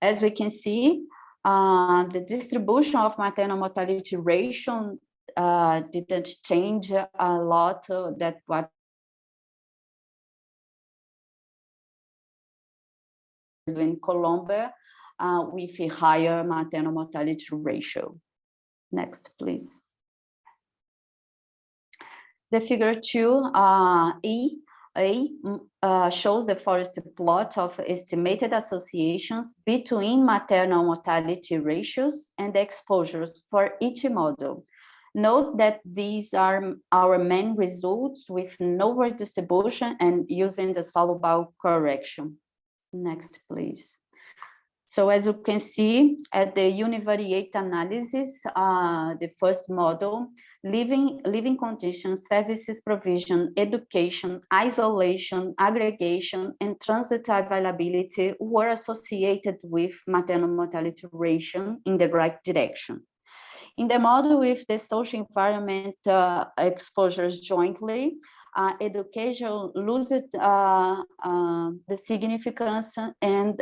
As we can see, the distribution of maternal mortality ratio didn't change a lot. That what in Colombia with a higher maternal mortality ratio. Next, please. The figure 2E shows the forest plot of estimated associations between maternal mortality ratios and exposures for each model. Note that these are our main results with no redistribution and using the soluble correction. Next, please. So as you can see at the univariate analysis, the first model, living conditions, services provision, education, isolation, aggregation, and transit availability were associated with maternal mortality ratio in the right direction. In the model with the social environment exposures jointly, education loses the significance, and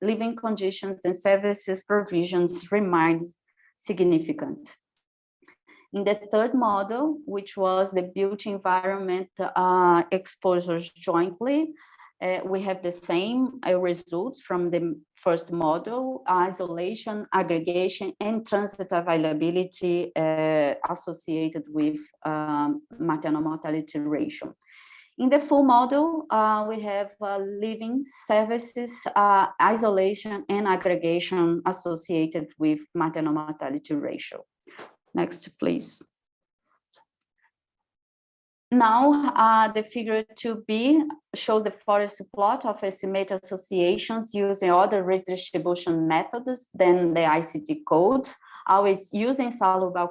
living conditions and services provisions remain significant. In the third model, which was the built environment exposures jointly, we have the same results from the first model, isolation, aggregation, and transit availability associated with maternal mortality ratio. In the full model, we have living services, isolation, and aggregation associated with maternal mortality ratio. Next, please. Now, the figure 2b shows the forest plot of estimated associations using other redistribution methods than the ICD code, always using soluble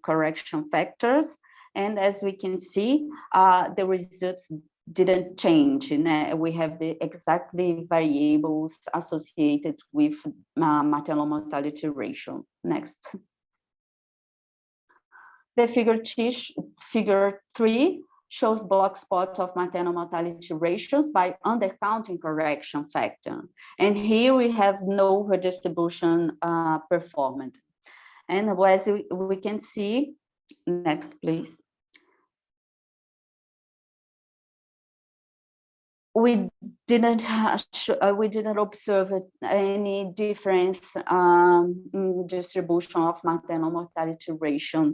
correction factors. And as we can see, the results didn't change. We have the exactly variables associated with maternal mortality ratio. Next. The figure 3 shows block spot of maternal mortality ratios by undercounting correction factor. And here we have no redistribution performed. And as we can see, next please. We didn't observe any difference in distribution of maternal mortality ratio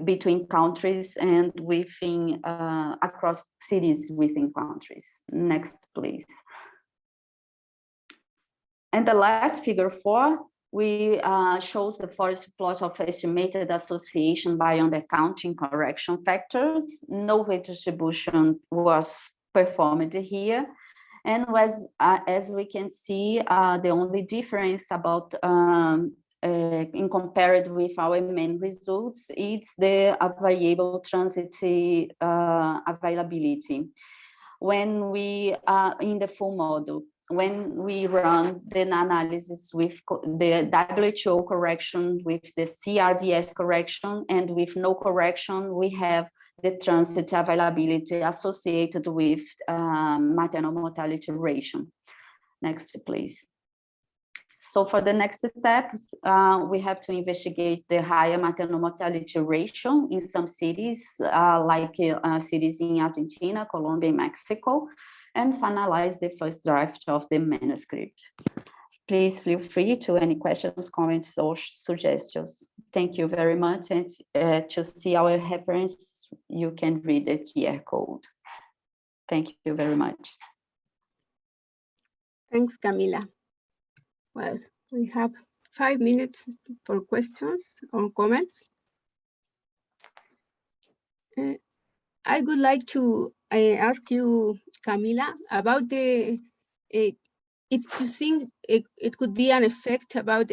between countries and within across cities within countries. Next, please. And the last figure 4, we shows the forest plot of estimated association by undercounting correction factors. No redistribution was performed here, and as we can see, the only difference about in compared with our main results, it's the variable transit availability. When we in the full model, when we run the analysis with the WHO correction, with the CRVS correction, and with no correction, we have the transit availability associated with maternal mortality ratio. Next, please. So for the next step, we have to investigate the higher maternal mortality ratio in some cities, like cities in Argentina, Colombia, and Mexico, and finalize the first draft of the manuscript. Please feel free to any questions, comments, or suggestions. Thank you very much. And to see our reference, you can read the QR code. Thank you very much. Thanks, Camila. Well, we have 5 minutes for questions or comments. I would like to ask you, Camila, about the if you think it could be an effect about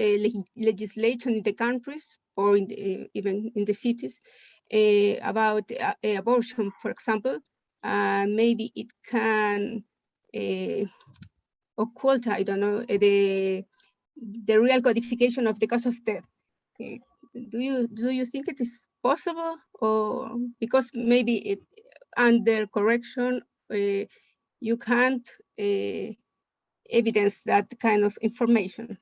legislation in the countries or in even in the cities about abortion, for example. Maybe it can occult, I don't know, the real codification of the cause of death. Do you think it is possible, or because maybe it under correction you can't evidence that kind of information?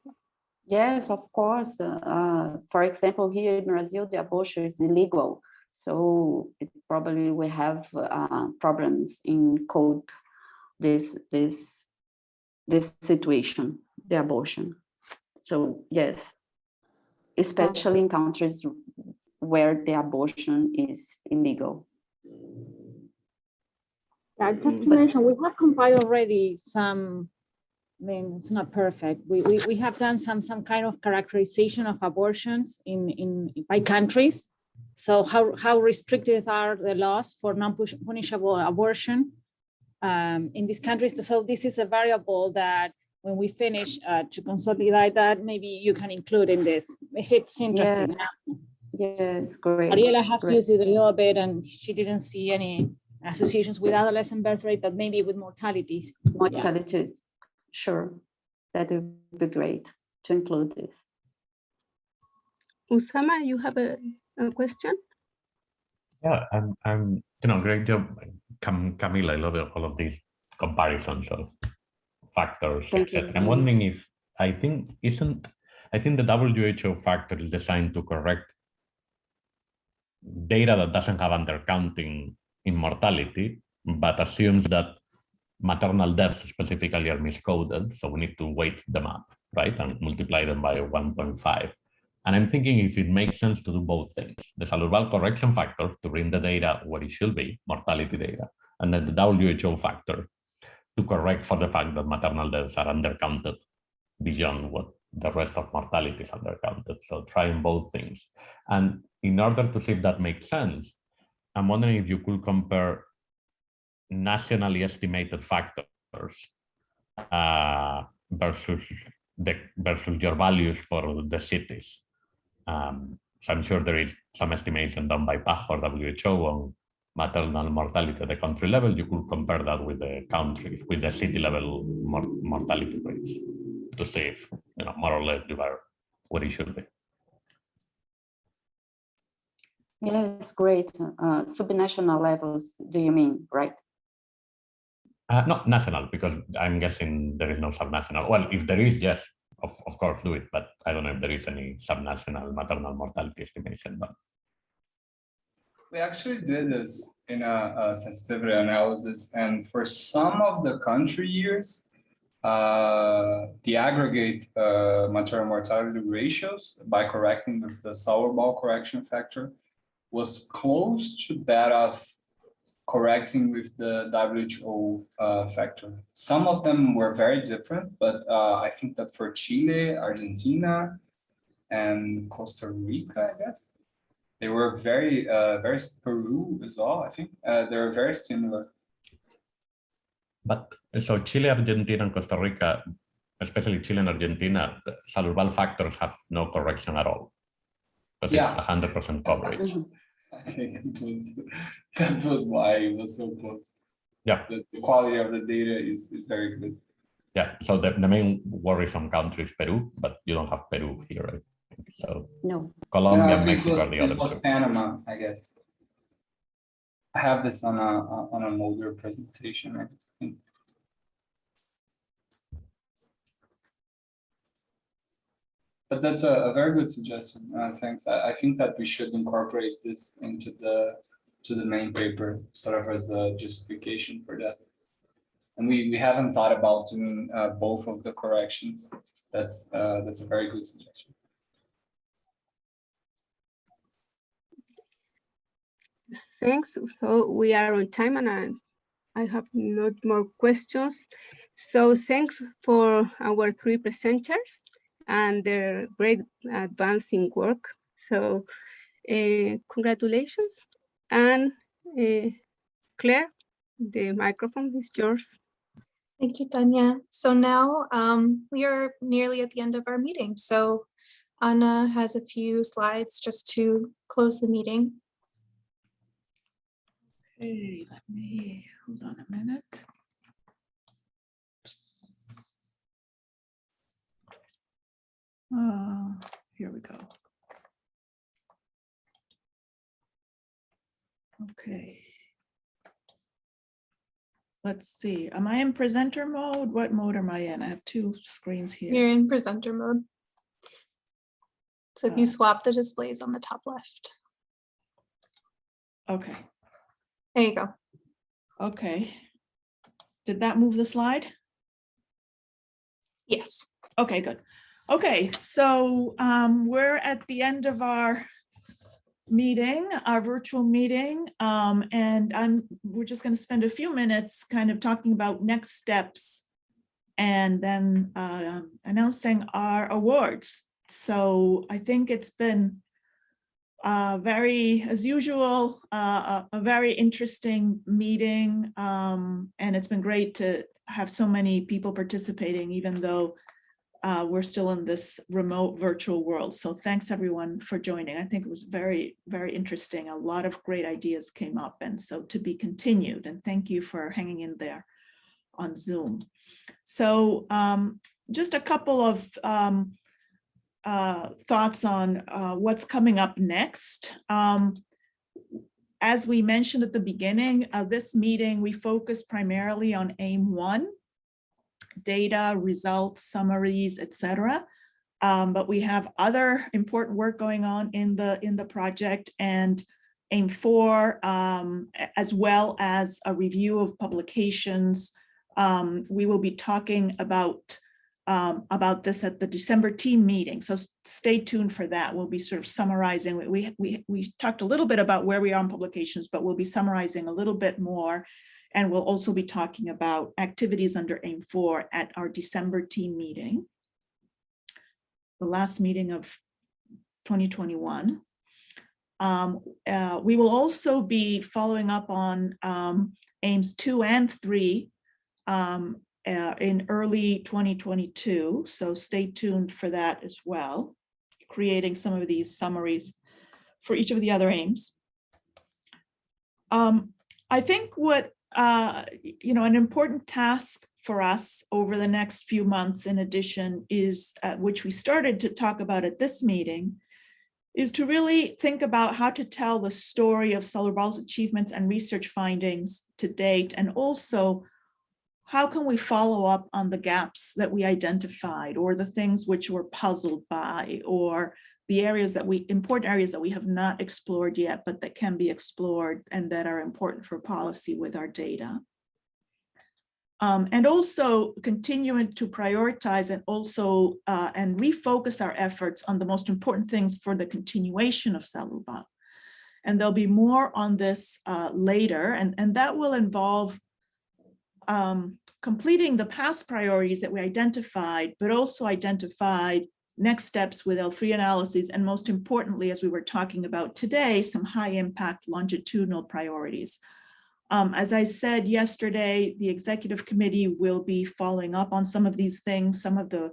Yes, of course. For example, here in Brazil, the abortion is illegal. So it probably we have problems in code this situation, the abortion. So yes, especially in countries where the abortion is illegal. Yeah, just to mention, we have compiled already some, I mean, it's not perfect. We have done some kind of characterization of abortions in by countries. So how restrictive are the laws for non-punishable abortion in these countries? So this is a variable that when we finish to consolidate that, maybe you can include in this if it's interesting. Yes, great. Ariela has used it a little bit and she didn't see any associations with adolescent birth rate, but maybe with mortalities. Mortality, yeah. Sure, that would be great to include this. Usama, you have a question? Yeah, I'm great job, Camila. I love all of these comparisons of factors, etc. I'm wondering if I think the WHO factor is designed to correct data that doesn't have undercounting in mortality, but assumes that maternal deaths specifically are miscoded. So we need to weight them up, right? And multiply them by 1.5. And I'm thinking if it makes sense to do both things, the Salurval correction factor to bring the data where it should be, mortality data, and then the WHO factor to correct for the fact that maternal deaths are undercounted beyond what the rest of mortality is undercounted. So trying both things. And in order to see if that makes sense, I'm wondering if you could compare nationally estimated factors versus your values for the cities. So I'm sure there is some estimation done by PAH or WHO on maternal mortality at the country level. You could compare that with the countries, with the city level mortality rates to see if, more or less you are what it should be. Yes, great. Subnational levels, do you mean, right? Not national, because I'm guessing there is no subnational. Well, if there is, yes, of course, do it. But I don't know if there is any subnational maternal mortality estimation. But we actually did this in a sensitivity analysis, and for some of the country years, the aggregate maternal mortality ratios, by correcting with the Sauerball correction factor, was close to that of correcting with the WHO factor. Some of them were very different, but I think that for Chile, Argentina, and Costa Rica, I guess, they were very Peru as well, I think, they were very similar. But so Chile, Argentina, and Costa Rica, especially Chile and Argentina, Salurval factors have no correction at all, because it's 100% coverage. I think that was why it was so close. Yeah. The quality of the data is very good. Yeah, so the main worrisome country is Peru, but you don't have Peru here, I think. So no. Colombia and Mexico are the other two. It was Panama, I guess. I have this on an older presentation, I think. But that's a very good suggestion. Thanks. I think that we should incorporate this into the main paper, sort of as a justification for that. And we haven't thought about doing both of the corrections. That's a very good suggestion. Thanks. So we are on time, and I have not more questions. So thanks for our three presenters and their great advancing work. So congratulations. And Claire, the microphone is yours. Thank you, Tanya. So now we are nearly at the end of our meeting. So Anna has a few slides just to close the meeting. Okay, let me hold on a minute. Here we go. Okay. Let's see. Am I in presenter mode? What mode am I in? I have two screens here. You're in presenter mode. So if you swap the displays on the top left. Okay. There you go. Okay. Did that move the slide? Yes. Okay, good. Okay, so we're at the end of our meeting, our virtual meeting, and we're just going to spend a few minutes kind of talking about next steps and then announcing our awards. So I think it's been as usual, a very interesting meeting, and it's been great to have so many people participating, even though we're still in this remote virtual world. So thanks everyone for joining. I think it was very, very interesting. A lot of great ideas came up, and so to be continued, and thank you for hanging in there on Zoom. So just a couple of thoughts on what's coming up next. As we mentioned at the beginning of this meeting, we focus primarily on AIM 1, data, results, summaries, etc. But we have other important work going on in the project, and AIM 4, as well as a review of publications. We will be talking about this at the December team meeting, so stay tuned for that. We'll be sort of summarizing. We talked a little bit about where we are on publications, but we'll be summarizing a little bit more, and we'll also be talking about activities under AIM 4 at our December team meeting, the last meeting of 2021. We will also be following up on AIMs 2 and 3 in early 2022, so stay tuned for that as well, creating some of these summaries for each of the other aims. I think what an important task for us over the next few months, in addition, is which we started to talk about at this meeting, is to really think about how to tell the story of Salud Global's achievements and research findings to date, and also how can we follow up on the gaps that we identified, or the things which we're puzzled by, or the important areas that we have not explored yet, but that can be explored and that are important for policy with our data. And also continuing to prioritize and also and refocus our efforts on the most important things for the continuation of Salud Global. And there'll be more on this later, and that will involve completing the past priorities that we identified, but also identified next steps with L3 analyses, and most importantly, as we were talking about today, some high impact longitudinal priorities. As I said yesterday, the executive committee will be following up on some of these things. Some of the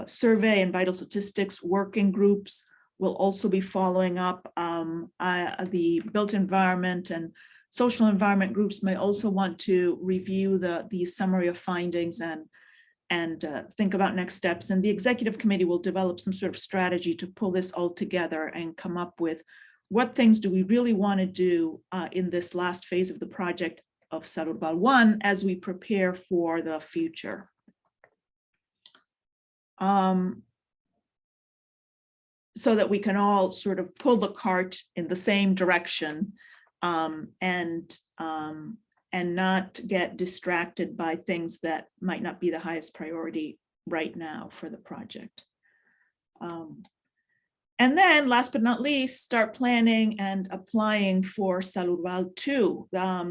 survey and vital statistics working groups will also be following up. The built environment and social environment groups may also want to review the summary of findings and think about next steps. And the executive committee will develop some sort of strategy to pull this all together and come up with what things do we really want to do in this last phase of the project of Salud Global 1 as we prepare for the future. so that we can all sort of pull the cart in the same direction, and not get distracted by things that might not be the highest priority right now for the project. And then last but not least, start planning and applying for Salud 2. There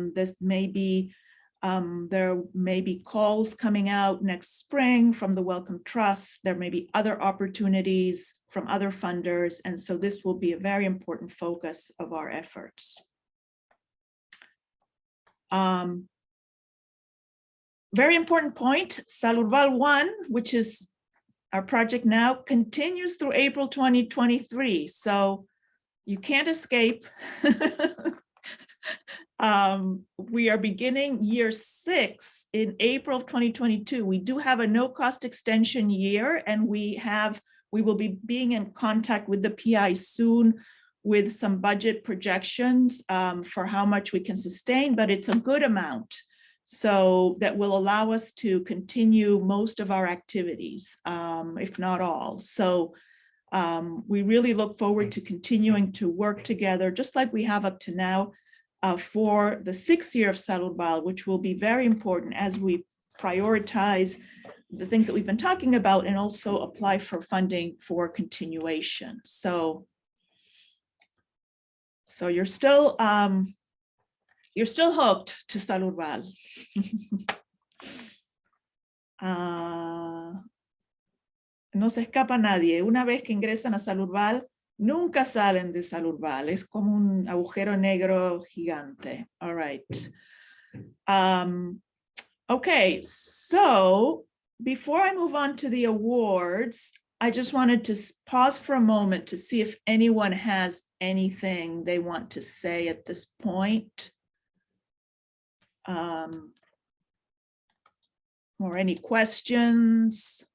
may be calls coming out next spring from the Wellcome Trust. There may be other opportunities from other funders. And so this will be a very important focus of our efforts. Very important point, Salud 1, which is our project now, continues through April 2023. So you can't escape. We are beginning year 6 in April of 2022. We do have a no-cost extension year, and we will be being in contact with the PI soon with some budget projections for how much we can sustain, but it's a good amount. So that will allow us to continue most of our activities, if not all. So we really look forward to continuing to work together, just like we have up to now, for the 6th year of Salud, which will be very important as we prioritize the things that we've been talking about and also apply for funding for continuation. So you're still hooked to Salud Val. No se escapa nadie. Una vez que ingresan a Salud Val, nunca salen de Salud Val. Es como un agujero negro gigante. All right. Okay, so before I move on to the awards, I just wanted to pause for a moment to see if anyone has anything they want to say at this point. Or any questions?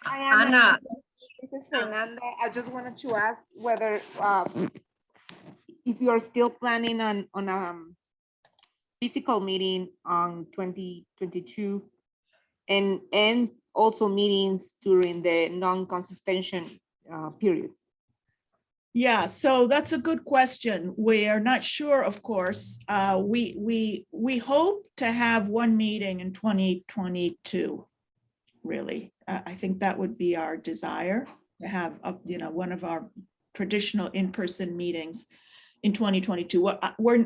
Hi, Anna. This is Fernanda. I just wanted to ask whether if you are still planning on physical meeting on 2022 and also meetings during the non-consultation period. Yeah, so that's a good question. We are not sure, of course. We hope to have one meeting in 2022, really. I think that would be our desire, to have one of our traditional in-person meetings in 2022.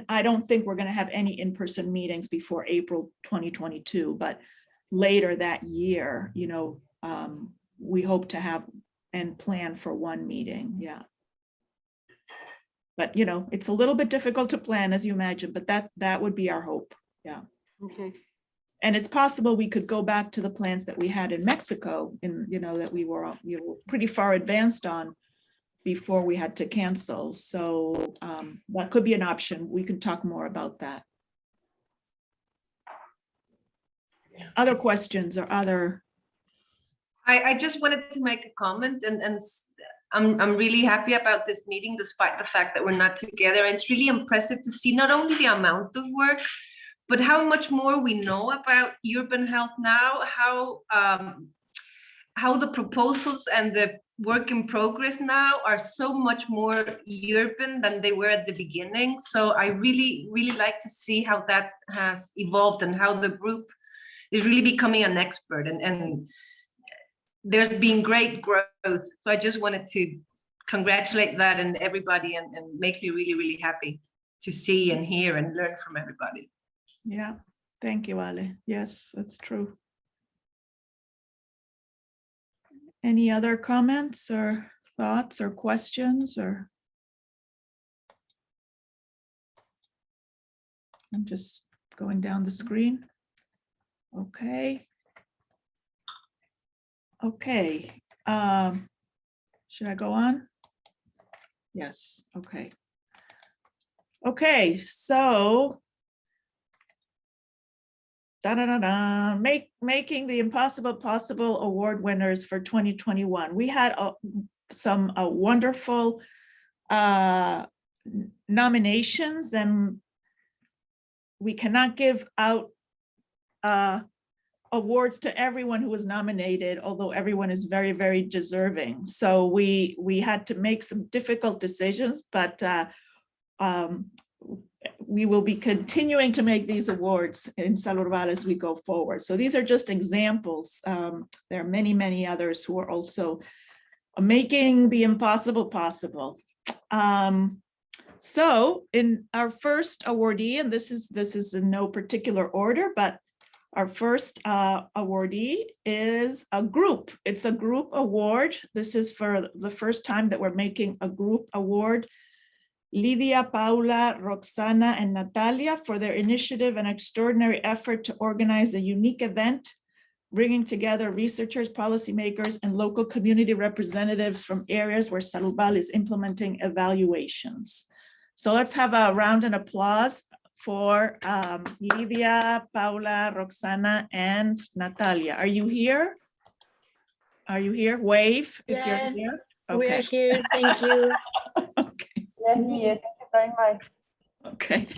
I don't think we're going to have any in-person meetings before April 2022, but later that year, we hope to have and plan for one meeting. Yeah. But it's a little bit difficult to plan, as you imagine, but that would be our hope. Yeah. Okay. And it's possible we could go back to the plans that we had in Mexico, that we were pretty far advanced on before we had to cancel. So that could be an option. We can talk more about that. Other questions or other? I just wanted to make a comment, and I'm really happy about this meeting, despite the fact that we're not together. And it's really impressive to see not only the amount of work, but how much more we know about urban health now, how the proposals and the work in progress now are so much more urban than they were at the beginning. So I really, really like to see how that has evolved and how the group is really becoming an expert. And there's been great growth. So I just wanted to congratulate that and everybody, and makes me really, really happy to see and hear and learn from everybody. Yeah, thank you, Ale. Yes, that's true. Any other comments or thoughts or questions? Or I'm just going down the screen. Okay. Okay. Should I go on? Yes. Okay. Okay. So making the impossible possible award winners for 2021. We had some wonderful nominations, and we cannot give out awards to everyone who was nominated, although everyone is very, very deserving. So we had to make some difficult decisions, but we will be continuing to make these awards in Salurval as we go forward. So these are just examples. There are many, many others who are also making the impossible possible. So in our first awardee, and this is in no particular order, but our first awardee is a group. It's a group award. This is for the first time that we're making a group award. Lidia, Paula, Roxana, and Natalia for their initiative and extraordinary effort to organize a unique event, bringing together researchers, policymakers, and local community representatives from areas where Salurval is implementing evaluations. So let's have a round of applause for Lidia, Paula, Roxana, and Natalia. Are you here? Are you here? Wave if you're here. Okay. We are here. Thank you. Okay. Yes, thank you very much. Okay.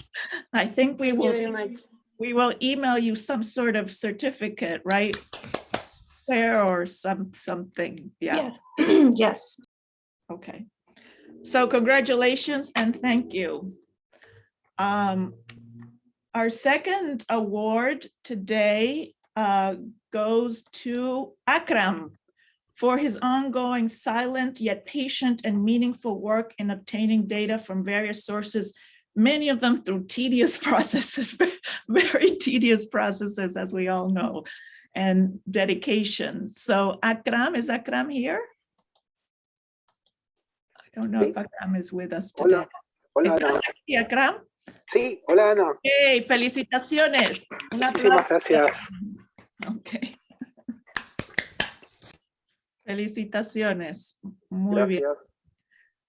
I think we Thank will. you very much. We will email you some sort of certificate, right? There or something. Yeah. Yes. Okay. So congratulations and thank you. Our second award today goes to Akram for his ongoing silent yet patient and meaningful work in obtaining data from various sources, many of them through tedious processes, very tedious processes, as we all know, and dedication. So Akram, is Akram here? I don't know if Akram is with us today. Hola, ¿Estás aquí, Akram? Sí, hola Ana. Hey, felicitaciones. Un Muchísimas aplauso. gracias. Okay. Felicitaciones. Muy bien.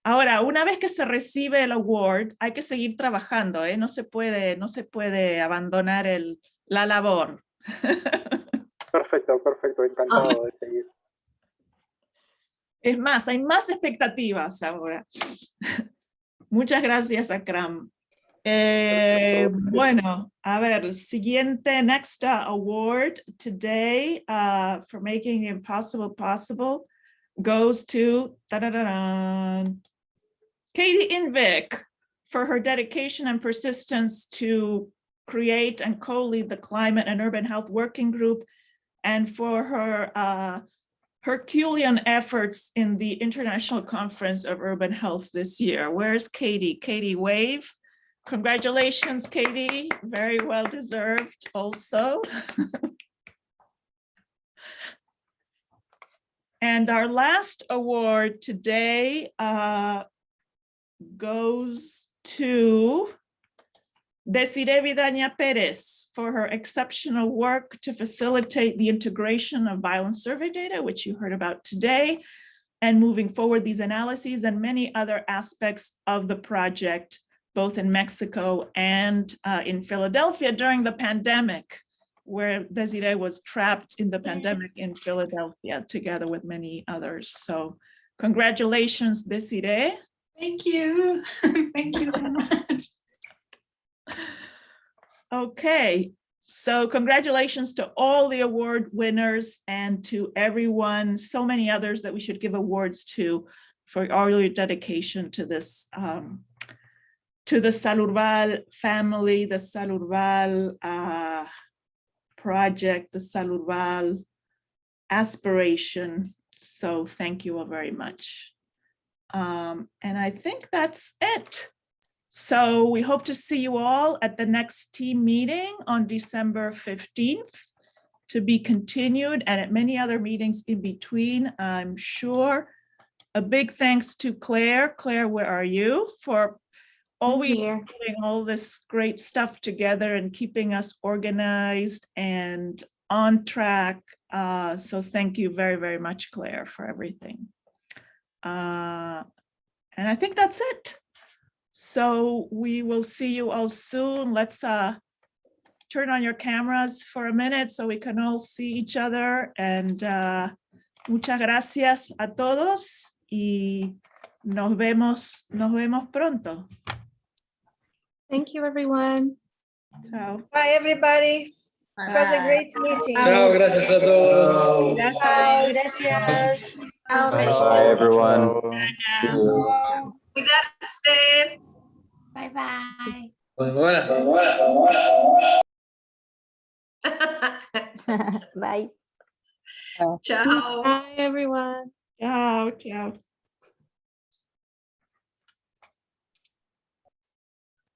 Ahora, una vez que se recibe el award, hay que seguir trabajando, ¿eh? No se puede abandonar la labor. Perfecto, encantado de seguir. Es más, hay más expectativas ahora. Muchas gracias, Akram. Bueno, a ver, el siguiente, next award today for making the impossible possible goes to Katie Invick for her dedication and persistence to create and co-lead the Climate and Urban Health Working Group, and for her Herculean efforts in the International Conference of Urban Health this year. Where's Katie? Katie, wave. Congratulations, Katie. Very well deserved also. And our last award today goes to Desiree Vidaña Perez for her exceptional work to facilitate the integration of violence survey data, which you heard about today, and moving forward these analyses and many other aspects of the project, both in Mexico and in Philadelphia during the pandemic, where Desiree was trapped in the pandemic in Philadelphia together with many others. So congratulations, Desiree. Thank you. Thank you so much. Okay, so congratulations to all the award winners and to everyone, so many others that we should give awards to for all your dedication to this, to the Salurval family, the Salurval project, the Salurval aspiration. So thank you all very much. And I think that's it. So we hope to see you all at the next team meeting on December 15th, to be continued, and at many other meetings in between, I'm sure. A big thanks to Claire. Claire, where are you? For always putting all this great stuff together and keeping us organized and on track. So thank you very, very much, Claire, for everything. And I think that's it. So we will see you all soon. Let's turn on your cameras for a minute so we can all see each other. And muchas gracias a todos y nos vemos pronto. Thank you, everyone. Ciao. Bye, everybody. It was a great meeting. Chao, gracias a todos. Chao, gracias. Bye, everyone. See you. Cuidarse. Bye bye. Buena. Bye. Ciao. Bye, everyone. Ciao, ciao.